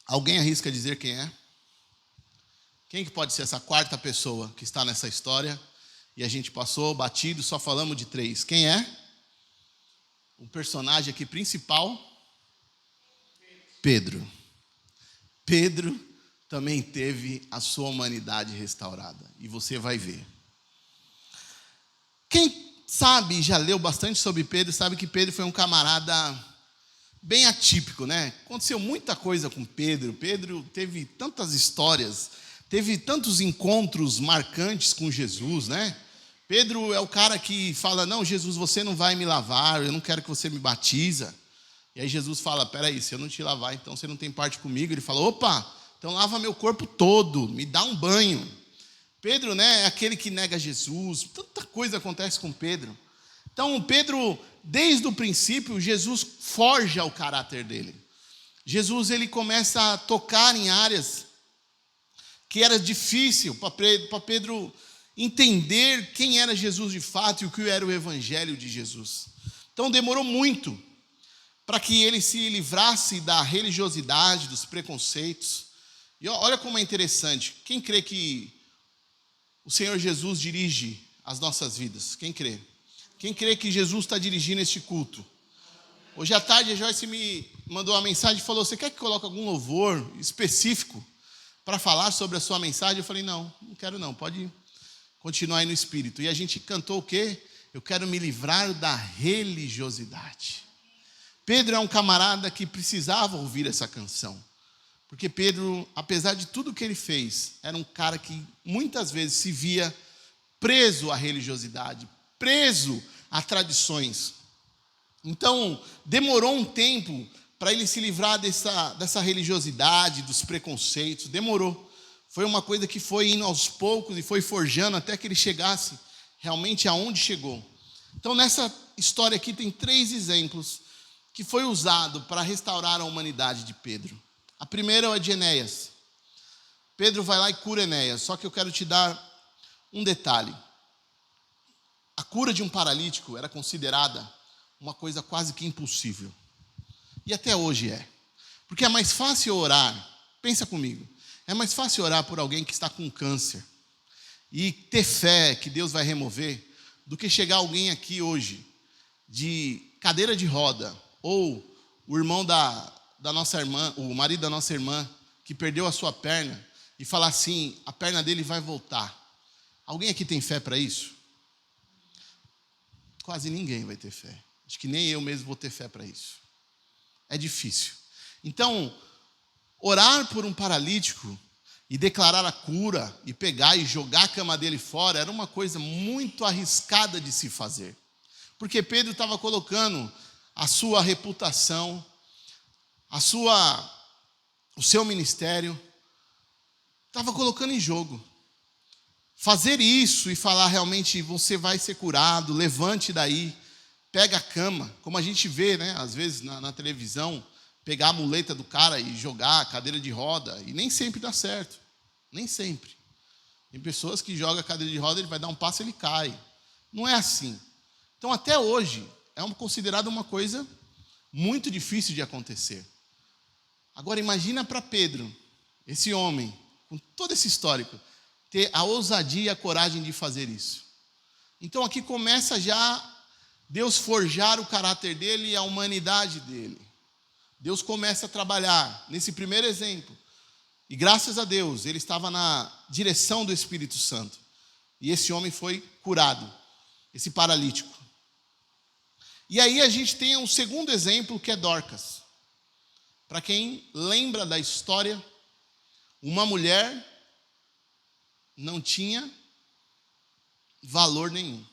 Alguém arrisca dizer quem é? Quem que pode ser essa quarta pessoa que está nessa história? E a gente passou batido, só falamos de 3. Quem é? O personagem aqui principal? Pedro. Pedro também teve a sua humanidade restaurada. E você vai ver. Quem sabe, já leu bastante sobre Pedro, sabe que Pedro foi um camarada bem atípico, né? Aconteceu muita coisa com Pedro. Pedro teve tantas histórias, teve tantos encontros marcantes com Jesus, né? Pedro é o cara que fala, não, Jesus, você não vai me lavar, eu não quero que você me batiza. E aí Jesus fala, peraí, se eu não te lavar, então você não tem parte comigo. Ele fala, opa, então lava meu corpo todo, me dá um banho. Pedro, né, é aquele que nega Jesus, tanta coisa acontece com Pedro. Então, Pedro, desde o princípio, Jesus forja o caráter dele. Jesus, ele começa a tocar em áreas que era difícil para Pedro entender quem era Jesus de fato e o que era o evangelho de Jesus. Então, demorou muito para que ele se livrasse da religiosidade, dos preconceitos. E olha como é interessante. Quem crê que o Senhor Jesus dirige as nossas vidas? Quem crê? Quem crê que Jesus está dirigindo este culto? Hoje à tarde a Joyce me mandou uma mensagem e falou, você quer que coloque algum louvor específico para falar sobre a sua mensagem? Eu falei, não quero não, pode continuar aí no Espírito. E a gente cantou o quê? Eu quero me livrar da religiosidade. Pedro é um camarada que precisava ouvir essa canção. Porque Pedro, apesar de tudo que ele fez, era um cara que muitas vezes se via preso à religiosidade, preso a tradições. Então, demorou um tempo para ele se livrar dessa religiosidade, dos preconceitos. Demorou. Foi uma coisa que foi indo aos poucos e foi forjando até que ele chegasse realmente aonde chegou. Então, nessa história aqui tem 3 exemplos que foi usado para restaurar a humanidade de Pedro. A primeira é a de Enéas. Pedro vai lá e cura Enéas. Só que eu quero te dar um detalhe. A cura de um paralítico era considerada uma coisa quase que impossível. E até hoje é. Porque é mais fácil orar, pensa comigo, é mais fácil orar por alguém que está com câncer e ter fé que Deus vai remover, do que chegar alguém aqui hoje de cadeira de roda, ou o irmão da nossa irmã, o marido da nossa irmã, que perdeu a sua perna, e falar assim, a perna dele vai voltar. Alguém aqui tem fé para isso? Quase ninguém vai ter fé. Acho que nem eu mesmo vou ter fé para isso. É difícil. Então, orar por um paralítico e declarar a cura, e pegar e jogar a cama dele fora, era uma coisa muito arriscada de se fazer. Porque Pedro estava colocando a sua reputação, o seu ministério, estava colocando em jogo. Fazer isso e falar realmente, você vai ser curado, levante daí, pega a cama, como a gente vê, né, às vezes na televisão, pegar a muleta do cara e jogar a cadeira de roda, e nem sempre dá certo, nem sempre. Tem pessoas que jogam a cadeira de roda, ele vai dar um passo e ele cai. Não é assim. Então, até hoje, é considerado uma coisa muito difícil de acontecer. Agora, imagina para Pedro, esse homem, com todo esse histórico, ter a ousadia e a coragem de fazer isso. Então, aqui começa já Deus forjar o caráter dele e a humanidade dele. Deus começa a trabalhar nesse primeiro exemplo. E graças a Deus, ele estava na direção do Espírito Santo. E esse homem foi curado, esse paralítico. E aí a gente tem um segundo exemplo, que é Dorcas. Para quem lembra da história, uma mulher não tinha valor nenhum.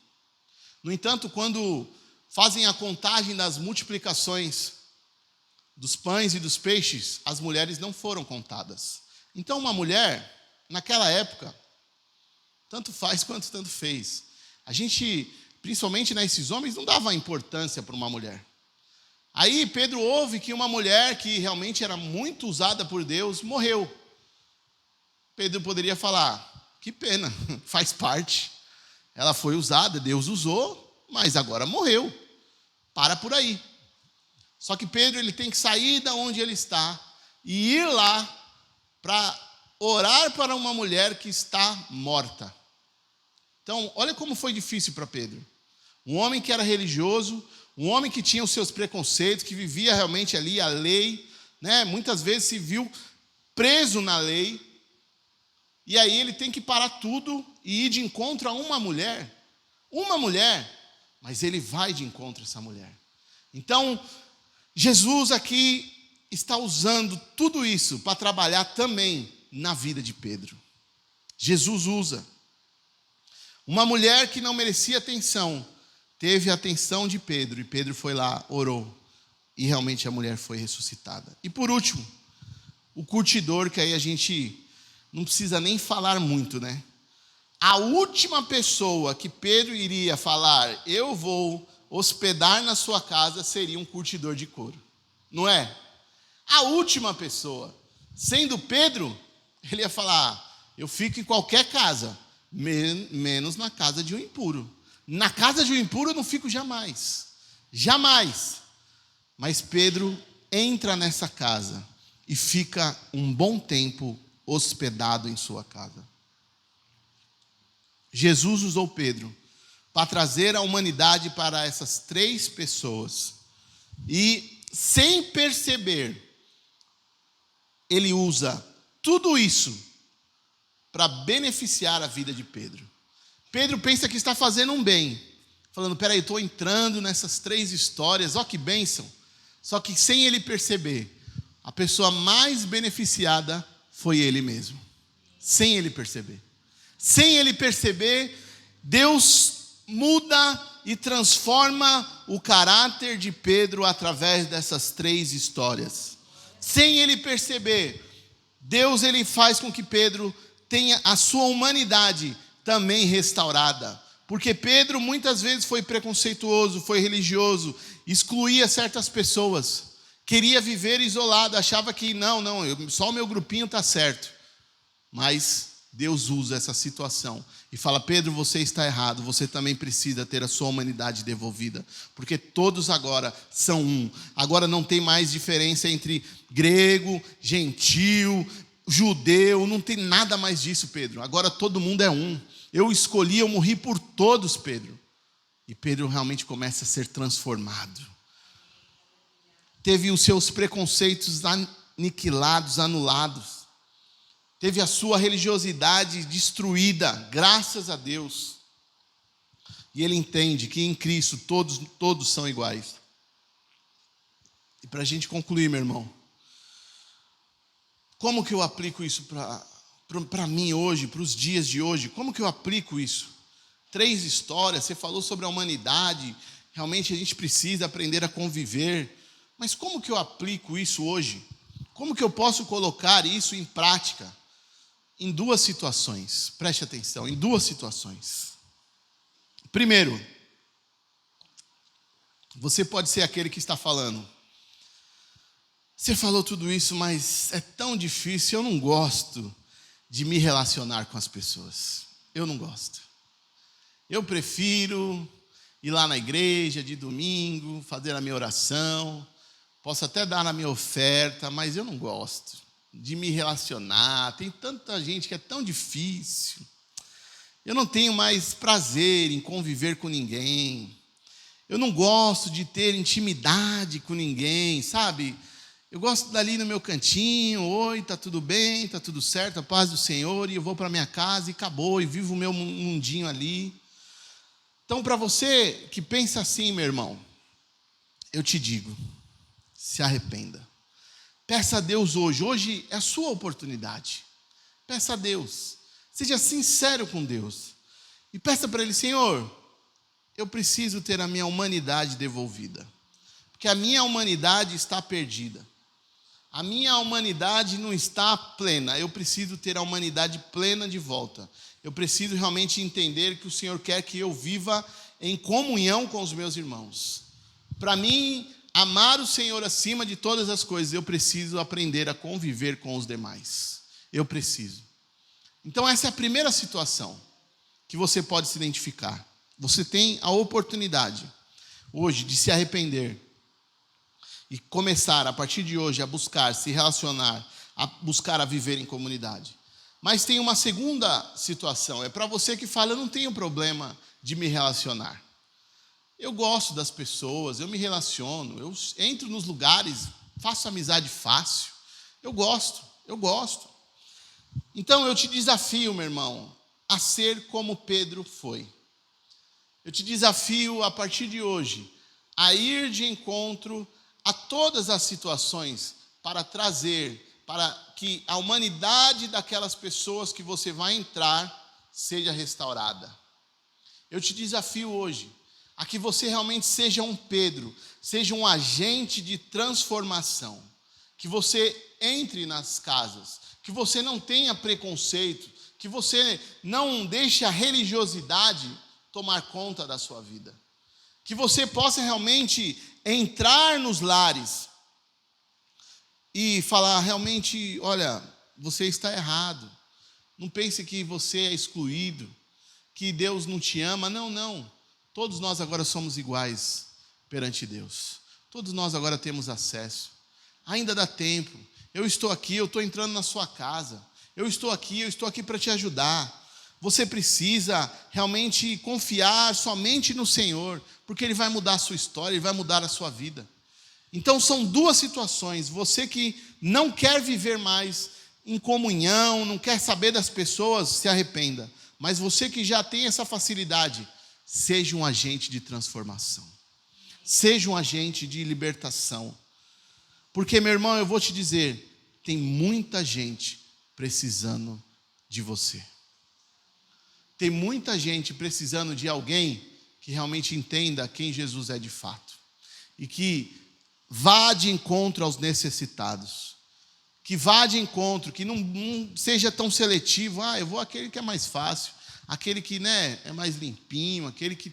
No entanto, quando fazem a contagem das multiplicações dos pães e dos peixes, as mulheres não foram contadas. Então, uma mulher, naquela época, tanto faz quanto tanto fez. A gente, principalmente nesses homens, não dava importância para uma mulher. Aí Pedro ouve que uma mulher que realmente era muito usada por Deus morreu. Pedro poderia falar: que pena, faz parte. Ela foi usada, Deus usou, mas agora morreu. Para por aí. Só que Pedro, ele tem que sair da onde ele está e ir lá para orar para uma mulher que está morta. Então, olha como foi difícil para Pedro. Um homem que era religioso, um homem que tinha os seus preconceitos, que vivia realmente ali a lei, né? Muitas vezes se viu preso na lei. E aí ele tem que parar tudo e ir de encontro a uma mulher, mas ele vai de encontro a essa mulher. Então, Jesus aqui está usando tudo isso para trabalhar também na vida de Pedro. Jesus usa. Uma mulher que não merecia atenção, teve a atenção de Pedro, e Pedro foi lá, orou, e realmente a mulher foi ressuscitada. E por último, o curtidor, que aí a gente não precisa nem falar muito, né? A última pessoa que Pedro iria falar: eu vou hospedar na sua casa, seria um curtidor de couro. Não é? A última pessoa. Sendo Pedro, ele ia falar: eu fico em qualquer casa, menos na casa de um impuro. Na casa de um impuro eu não fico jamais. Jamais. Mas Pedro entra nessa casa e fica um bom tempo hospedado em sua casa. Jesus usou Pedro para trazer a humanidade para essas três pessoas. E, sem perceber, ele usa tudo isso para beneficiar a vida de Pedro. Pedro pensa que está fazendo um bem, falando: peraí, estou entrando nessas três histórias, ó que bênção. Só que sem ele perceber, a pessoa mais beneficiada foi ele mesmo. Sem ele perceber. Sem ele perceber, Deus muda e transforma o caráter de Pedro através dessas três histórias. Sem ele perceber, Deus, ele faz com que Pedro tenha a sua humanidade também restaurada. Porque Pedro muitas vezes foi preconceituoso, foi religioso, excluía certas pessoas, queria viver isolado, achava que só o meu grupinho está certo. Mas Deus usa essa situação e fala: Pedro, você está errado, você também precisa ter a sua humanidade devolvida, porque todos agora são um. Agora não tem mais diferença entre grego, gentil, judeu, não tem nada mais disso, Pedro. Agora todo mundo é um. Eu escolhi, eu morri por todos, Pedro. E Pedro realmente começa a ser transformado. Teve os seus preconceitos aniquilados, anulados. Teve a sua religiosidade destruída, graças a Deus. E ele entende que em Cristo todos são iguais. E para a gente concluir, meu irmão, como que eu aplico isso para mim hoje, para os dias de hoje? Como que eu aplico isso? 3 histórias, você falou sobre a humanidade, realmente a gente precisa aprender a conviver. Mas como que eu aplico isso hoje? Como que eu posso colocar isso em prática? Em 2 situações, preste atenção, em 2 situações. Primeiro, você pode ser aquele que está falando: você falou tudo isso, mas é tão difícil, eu não gosto de me relacionar com as pessoas. Eu não gosto. Eu prefiro ir lá na igreja de domingo, fazer a minha oração, posso até dar a minha oferta, mas eu não gosto de me relacionar. Tem tanta gente que é tão difícil. Eu não tenho mais prazer em conviver com ninguém. Eu não gosto de ter intimidade com ninguém, sabe? Eu gosto dali no meu cantinho, oi, tá tudo bem, tá tudo certo, a paz do Senhor, e eu vou para minha casa e acabou, e vivo o meu mundinho ali. Então, para você que pensa assim, meu irmão, eu te digo, se arrependa. Peça a Deus hoje é a sua oportunidade. Peça a Deus, seja sincero com Deus. E peça para Ele, Senhor, eu preciso ter a minha humanidade devolvida. Porque a minha humanidade está perdida. A minha humanidade não está plena. Eu preciso ter a humanidade plena de volta. Eu preciso realmente entender que o Senhor quer que eu viva em comunhão com os meus irmãos. Para mim, amar o Senhor acima de todas as coisas, eu preciso aprender a conviver com os demais. Eu preciso. Então essa é a primeira situação que você pode se identificar. Você tem a oportunidade hoje de se arrepender e começar a partir de hoje a buscar se relacionar, a buscar a viver em comunidade. Mas tem uma segunda situação, é para você que fala, eu não tenho problema de me relacionar. Eu gosto das pessoas, eu me relaciono, eu entro nos lugares, faço amizade fácil. Eu gosto. Então eu te desafio, meu irmão, a ser como Pedro foi. Eu te desafio a partir de hoje a ir de encontro a todas as situações para trazer, para que a humanidade daquelas pessoas que você vai entrar seja restaurada. Eu te desafio hoje a que você realmente seja um Pedro, seja um agente de transformação, que você entre nas casas, que você não tenha preconceito, que você não deixe a religiosidade tomar conta da sua vida, que você possa realmente entrar nos lares e falar realmente, olha, você está errado, não pense que você é excluído, que Deus não te ama, não, todos nós agora somos iguais perante Deus, todos nós agora temos acesso, ainda dá tempo, eu estou aqui, eu estou entrando na sua casa, eu estou aqui para te ajudar. Você precisa realmente confiar somente no Senhor, porque Ele vai mudar a sua história, Ele vai mudar a sua vida. Então são duas situações, você que não quer viver mais em comunhão, não quer saber das pessoas, se arrependa. Mas você que já tem essa facilidade, seja um agente de transformação, seja um agente de libertação. Porque, meu irmão, eu vou te dizer, tem muita gente precisando de você. Tem muita gente precisando de alguém que realmente entenda quem Jesus é de fato. E que vá de encontro aos necessitados. Que vá de encontro, que não seja tão seletivo. Eu vou àquele que é mais fácil. Aquele que é mais limpinho, aquele que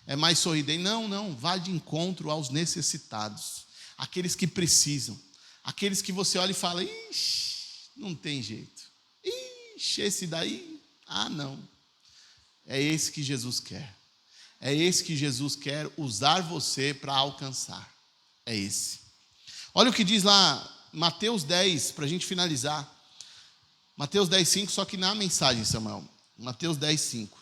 é mais sorridente. Não, vá de encontro aos necessitados. Aqueles que precisam. Aqueles que você olha e fala, ixi, não tem jeito. Ixi, esse daí, não. É esse que Jesus quer. É esse que Jesus quer usar você para alcançar. É esse. Olha o que diz lá, Mateus 10, para a gente finalizar. Mateus 10, 5, só que na mensagem, Samuel. Mateus 10, 5.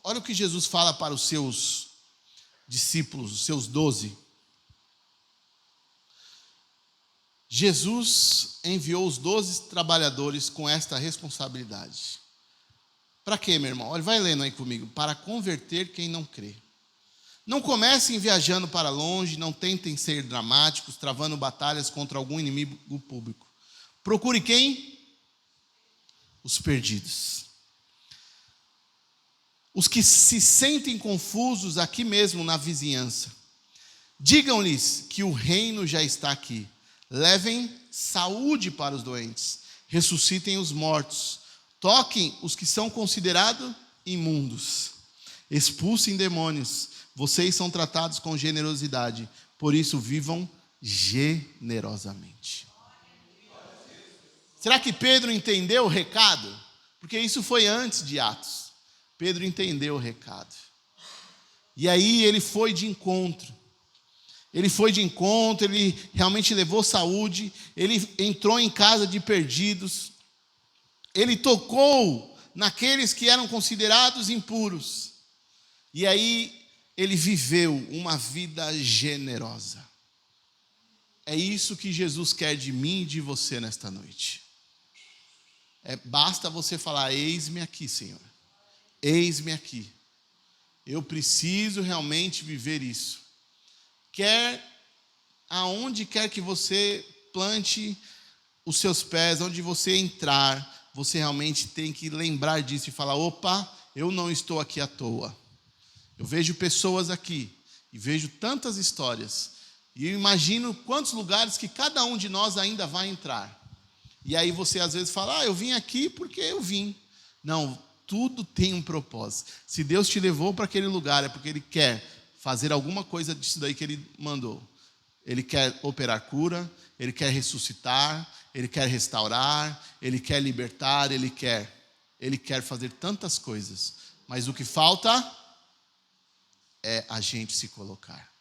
Olha o que Jesus fala para os seus discípulos, os seus 12. Jesus enviou os 12 trabalhadores com esta responsabilidade. Para quê, meu irmão? Olha, vai lendo aí comigo. Para converter quem não crê. Não comecem viajando para longe, não tentem ser dramáticos, travando batalhas contra algum inimigo público. Procure quem? Os perdidos. Os que se sentem confusos aqui mesmo na vizinhança. Digam-lhes que o reino já está aqui. Levem saúde para os doentes. Ressuscitem os mortos. Toquem os que são considerados imundos. Expulsem demônios. Vocês são tratados com generosidade. Por isso, vivam generosamente. Será que Pedro entendeu o recado? Porque isso foi antes de Atos. Pedro entendeu o recado. E aí ele foi de encontro. Ele realmente levou saúde. Ele entrou em casa de perdidos. Ele tocou naqueles que eram considerados impuros. E aí ele viveu uma vida generosa. É isso que Jesus quer de mim e de você nesta noite. Basta você falar: eis-me aqui, Senhor. Eis-me aqui. Eu preciso realmente viver isso. Aonde quer que você plante os seus pés, onde você entrar, você realmente tem que lembrar disso e falar: opa, eu não estou aqui à toa. Eu vejo pessoas aqui e vejo tantas histórias, e eu imagino quantos lugares que cada um de nós ainda vai entrar. E aí você às vezes fala: eu vim aqui porque eu vim. Não, tudo tem um propósito. Se Deus te levou para aquele lugar, é porque Ele quer fazer alguma coisa disso daí que Ele mandou. Ele quer operar cura, Ele quer ressuscitar, Ele quer restaurar, Ele quer libertar, Ele quer fazer tantas coisas. Mas o que falta é a gente se colocar.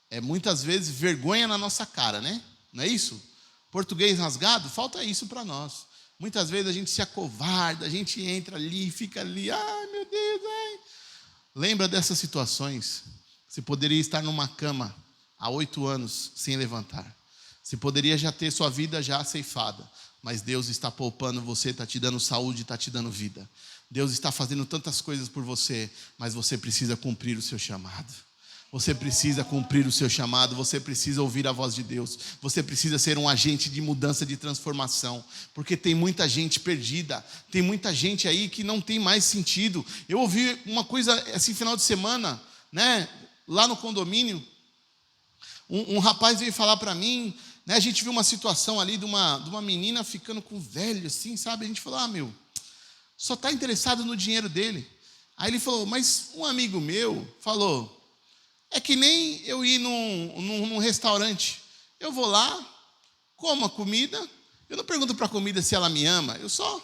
É muitas vezes vergonha na nossa cara, né? Não é isso? Português rasgado, falta isso para nós. Muitas vezes a gente se acovarda, a gente entra ali, fica ali, ai meu Deus, ai. Lembra dessas situações? Você poderia estar numa cama há 8 anos sem levantar. Você poderia já ter sua vida já ceifada, mas Deus está poupando você, está te dando saúde, está te dando vida. Deus está fazendo tantas coisas por você, mas você precisa cumprir o seu chamado. Você precisa cumprir o seu chamado, você precisa ouvir a voz de Deus. Você precisa ser um agente de mudança, de transformação. Porque tem muita gente perdida, tem muita gente aí que não tem mais sentido. Eu ouvi uma coisa esse final de semana, né, lá no condomínio. Um rapaz veio falar para mim, né, a gente viu uma situação ali de uma menina ficando com velho, assim, sabe? A gente falou: só está interessado no dinheiro dele. Aí ele falou: mas um amigo meu falou: é que nem eu ir num restaurante. Eu vou lá, como a comida, eu não pergunto para a comida se ela me ama, eu só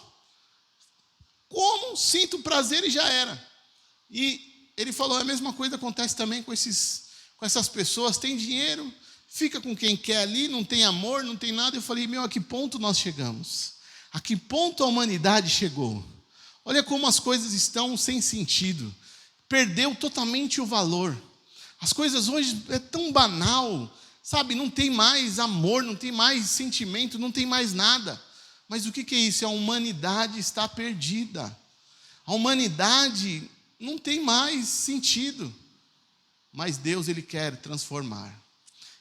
como, sinto prazer e já era. E ele falou: a mesma coisa acontece também com essas pessoas, tem dinheiro, fica com quem quer ali, não tem amor, não tem nada. Eu falei: a que ponto nós chegamos? A que ponto a humanidade chegou? Olha como as coisas estão sem sentido. Perdeu totalmente o valor. As coisas hoje é tão banal, sabe? Não tem mais amor, não tem mais sentimento, não tem mais nada. Mas o que é isso? A humanidade está perdida. A humanidade não tem mais sentido. Mas Deus, Ele quer transformar.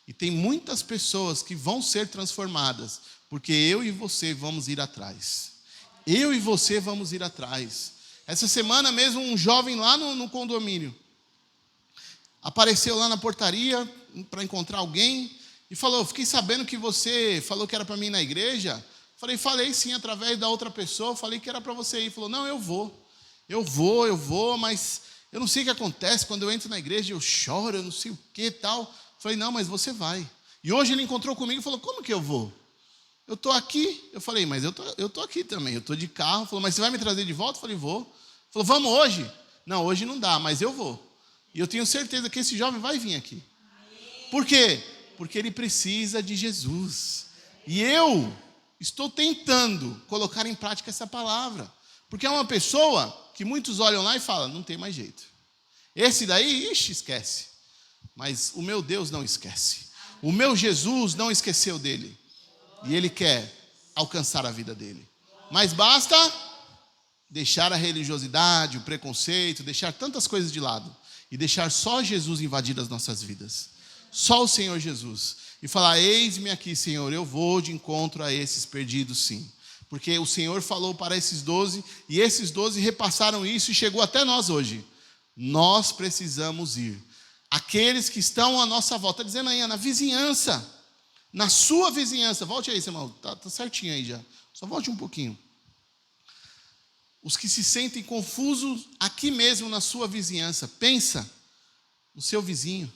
E tem muitas pessoas que vão ser transformadas, porque eu e você vamos ir atrás. Eu e você vamos ir atrás. Essa semana mesmo, um jovem lá no condomínio apareceu lá na portaria para encontrar alguém e falou: fiquei sabendo que você falou que era para mim ir na igreja. Falei sim, através da outra pessoa, falei que era para você ir. Falou: não, eu vou, mas eu não sei o que acontece, quando eu entro na igreja eu choro, eu não sei o que e tal. Falei: não, mas você vai. E hoje ele encontrou comigo e falou: como que eu vou? Eu estou aqui. Eu falei: mas eu tô aqui também, eu estou de carro. Falou: mas você vai me trazer de volta? Eu falei: vou. Falou: vamos hoje? Não, hoje não dá, mas eu vou. E eu tenho certeza que esse jovem vai vir aqui. Por quê? Porque ele precisa de Jesus. E eu estou tentando colocar em prática essa palavra. Porque é uma pessoa que muitos olham lá e falam: não tem mais jeito. Esse daí, esquece. Mas o meu Deus não esquece. O meu Jesus não esqueceu dele. E Ele quer alcançar a vida dele. Mas basta deixar a religiosidade, o preconceito, deixar tantas coisas de lado. E deixar só Jesus invadir as nossas vidas. Só o Senhor Jesus. E falar: eis-me aqui, Senhor, eu vou de encontro a esses perdidos, sim. Porque o Senhor falou para esses 12, e esses 12 repassaram isso e chegou até nós hoje. Nós precisamos ir. Aqueles que estão à nossa volta, está dizendo aí, na vizinhança, na sua vizinhança, volte aí, irmão, tá certinho aí já, só volte um pouquinho. Os que se sentem confusos aqui mesmo na sua vizinhança, pensa no seu vizinho.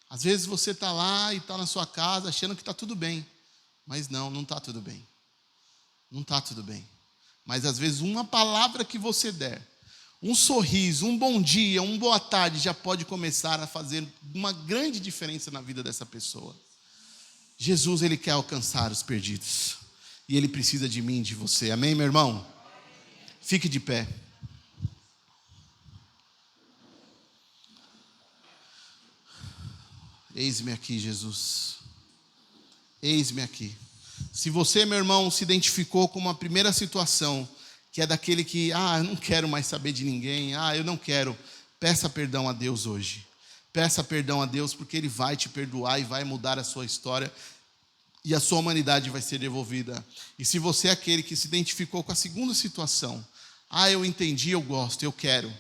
Às vezes você está lá e está na sua casa achando que está tudo bem, mas não está tudo bem. Não está tudo bem. Mas às vezes uma palavra que você der, um sorriso, um bom dia, um boa tarde, já pode começar a fazer uma grande diferença na vida dessa pessoa. Jesus, Ele quer alcançar os perdidos. E Ele precisa de mim e de você. Amém, meu irmão? Fique de pé. Eis-me aqui, Jesus. Eis-me aqui. Se você, meu irmão, se identificou com uma primeira situação, que é daquele que, eu não quero mais saber de ninguém, eu não quero, peça perdão a Deus hoje. Peça perdão a Deus, porque Ele vai te perdoar e vai mudar a sua história, e a sua humanidade vai ser devolvida. E se você é aquele que se identificou com a segunda situação, eu entendi, eu gosto, eu quero,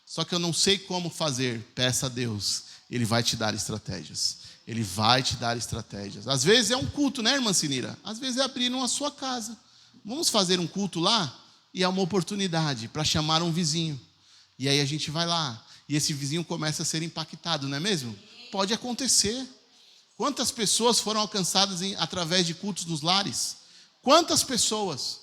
só que eu não sei como fazer, peça a Deus, Ele vai te dar estratégias. Ele vai te dar estratégias. Às vezes é um culto, né, irmã Sinira? Às vezes é abrir a sua casa. Vamos fazer um culto lá? E é uma oportunidade para chamar um vizinho. E aí a gente vai lá. E esse vizinho começa a ser impactado, não é mesmo? Pode acontecer. Quantas pessoas foram alcançadas através de cultos nos lares? Quantas pessoas?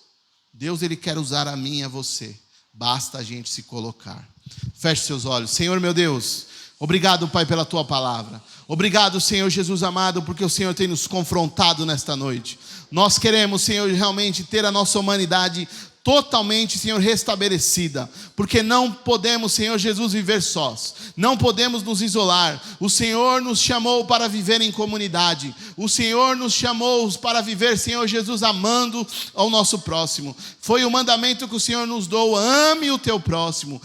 Deus, Ele quer usar a mim e a você. Basta a gente se colocar. Feche seus olhos. Senhor, meu Deus, obrigado, Pai, pela Tua palavra. Obrigado, Senhor Jesus amado, porque o Senhor tem nos confrontado nesta noite. Nós queremos, Senhor, realmente ter a nossa humanidade totalmente, Senhor, restabelecida, porque não podemos, Senhor Jesus, viver sós, não podemos nos isolar. O Senhor nos chamou para viver em comunidade, o Senhor nos chamou para viver, Senhor Jesus, amando ao nosso próximo. Foi o mandamento que o Senhor nos deu: ame o teu próximo,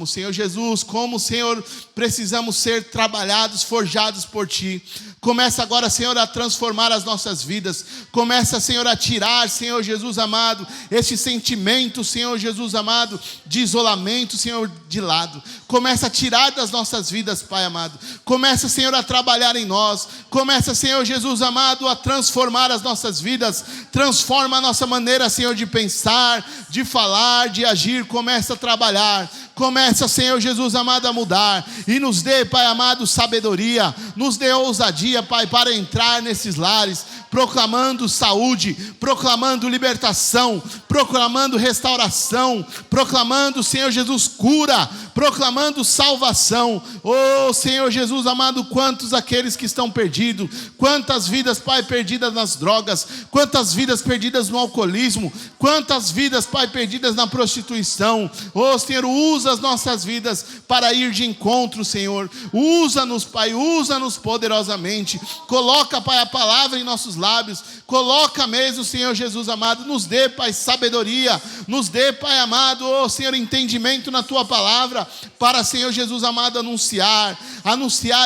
Senhor Jesus. Como, Senhor, precisamos ser trabalhados, forjados por Ti. Começa agora, Senhor, a transformar as nossas vidas. Começa, Senhor, a tirar, Senhor Jesus amado, este sentimento, Senhor Jesus amado, de isolamento, Senhor, de lado. Começa a tirar das nossas vidas, Pai amado. Começa, Senhor, a trabalhar em nós. Começa, Senhor Jesus amado, a transformar as nossas vidas. Transforma a nossa maneira, Senhor, de pensar, de falar, de agir. Começa a trabalhar. Começa, Senhor Jesus amado, a mudar. E nos dê, Pai amado, sabedoria. Nos dê ousadia, Pai, para entrar nesses lares, proclamando saúde, proclamando libertação, proclamando restauração, proclamando, Senhor Jesus, cura, proclamando salvação. Oh, Senhor Jesus amado, quantos aqueles que estão perdidos, quantas vidas, Pai, perdidas nas drogas, quantas vidas perdidas no alcoolismo, quantas vidas, Pai, perdidas na prostituição. Oh, Senhor, usa as nossas vidas para ir de encontro, Senhor. Usa-nos, Pai, usa-nos poderosamente. Coloca, Pai, a palavra em nossos lábios. Coloca mesmo, Senhor Jesus amado. Nos dê, Pai, sabedoria. Nos dê, Pai amado, oh, Senhor, entendimento na Tua palavra, para, Senhor Jesus amado, anunciar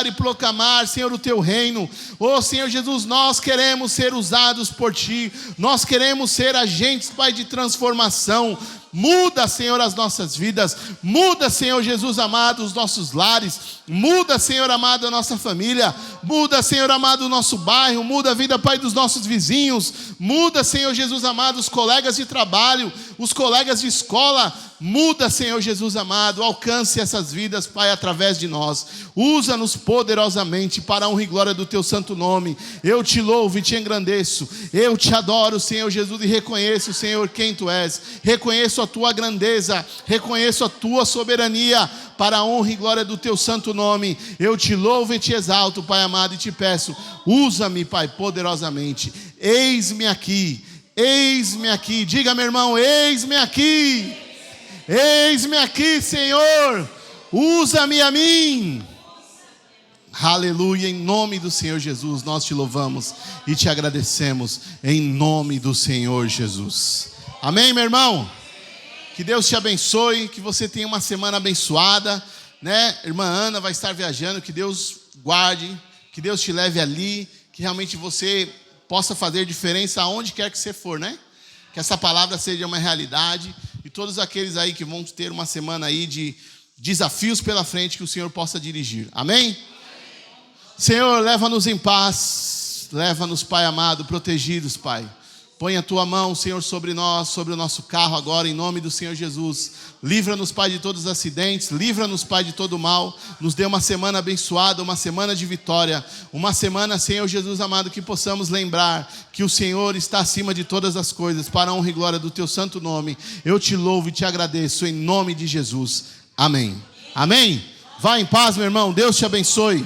e proclamar, Senhor, o Teu reino. Oh, Senhor Jesus, nós queremos ser usados por Ti. Nós queremos ser agentes, Pai, de transformação. Muda, Senhor, as nossas vidas. Muda, Senhor Jesus amado, os nossos lares. Muda, Senhor amado, a nossa família. Muda, Senhor amado, o nosso bairro. Muda a vida, Pai, dos nossos vizinhos. Muda, Senhor Jesus amado, os colegas de trabalho, os colegas de escola. Muda, Senhor Jesus amado. Alcance essas vidas, Pai, através de nós. Usa-nos poderosamente para a honra e glória do Teu santo nome. Eu Te louvo e Te engrandeço. Eu Te adoro, Senhor Jesus, e reconheço, Senhor, quem Tu és. Reconheço a Tua grandeza. Reconheço a Tua soberania, para a honra e glória do Teu santo nome. Eu Te louvo e Te exalto, Pai amado, e Te peço, usa-me, Pai, poderosamente. Eis-me aqui. Eis-me aqui. Diga, meu irmão, eis-me aqui. Eis-me aqui, Senhor. Usa-me a mim. Aleluia, em nome do Senhor Jesus, nós Te louvamos e Te agradecemos, em nome do Senhor Jesus. Amém, meu irmão? Que Deus te abençoe, que você tenha uma semana abençoada, né? Irmã Ana vai estar viajando, que Deus guarde, que Deus te leve ali, que realmente você possa fazer diferença aonde quer que você for, né? Que essa palavra seja uma realidade, e todos aqueles aí que vão ter uma semana aí de desafios pela frente, que o Senhor possa dirigir. Amém? Senhor, leva-nos em paz, leva-nos, Pai amado, protegidos, Pai. Põe a Tua mão, Senhor, sobre nós, sobre o nosso carro agora, em nome do Senhor Jesus. Livra-nos, Pai, de todos os acidentes. Livra-nos, Pai, de todo o mal. Nos dê uma semana abençoada, uma semana de vitória. Uma semana, Senhor Jesus amado, que possamos lembrar que o Senhor está acima de todas as coisas, para a honra e glória do Teu santo nome. Eu Te louvo e Te agradeço, em nome de Jesus. Amém. Amém? Vá em paz, meu irmão. Deus te abençoe.